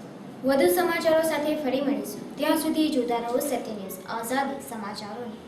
[SPEAKER 1] વધુ સમાચારો સાથે ફરી મળીશું. ત્યાં સુધી જોતા રહો સત્ય ન્યૂઝ, આઝાદી સમાચારોની.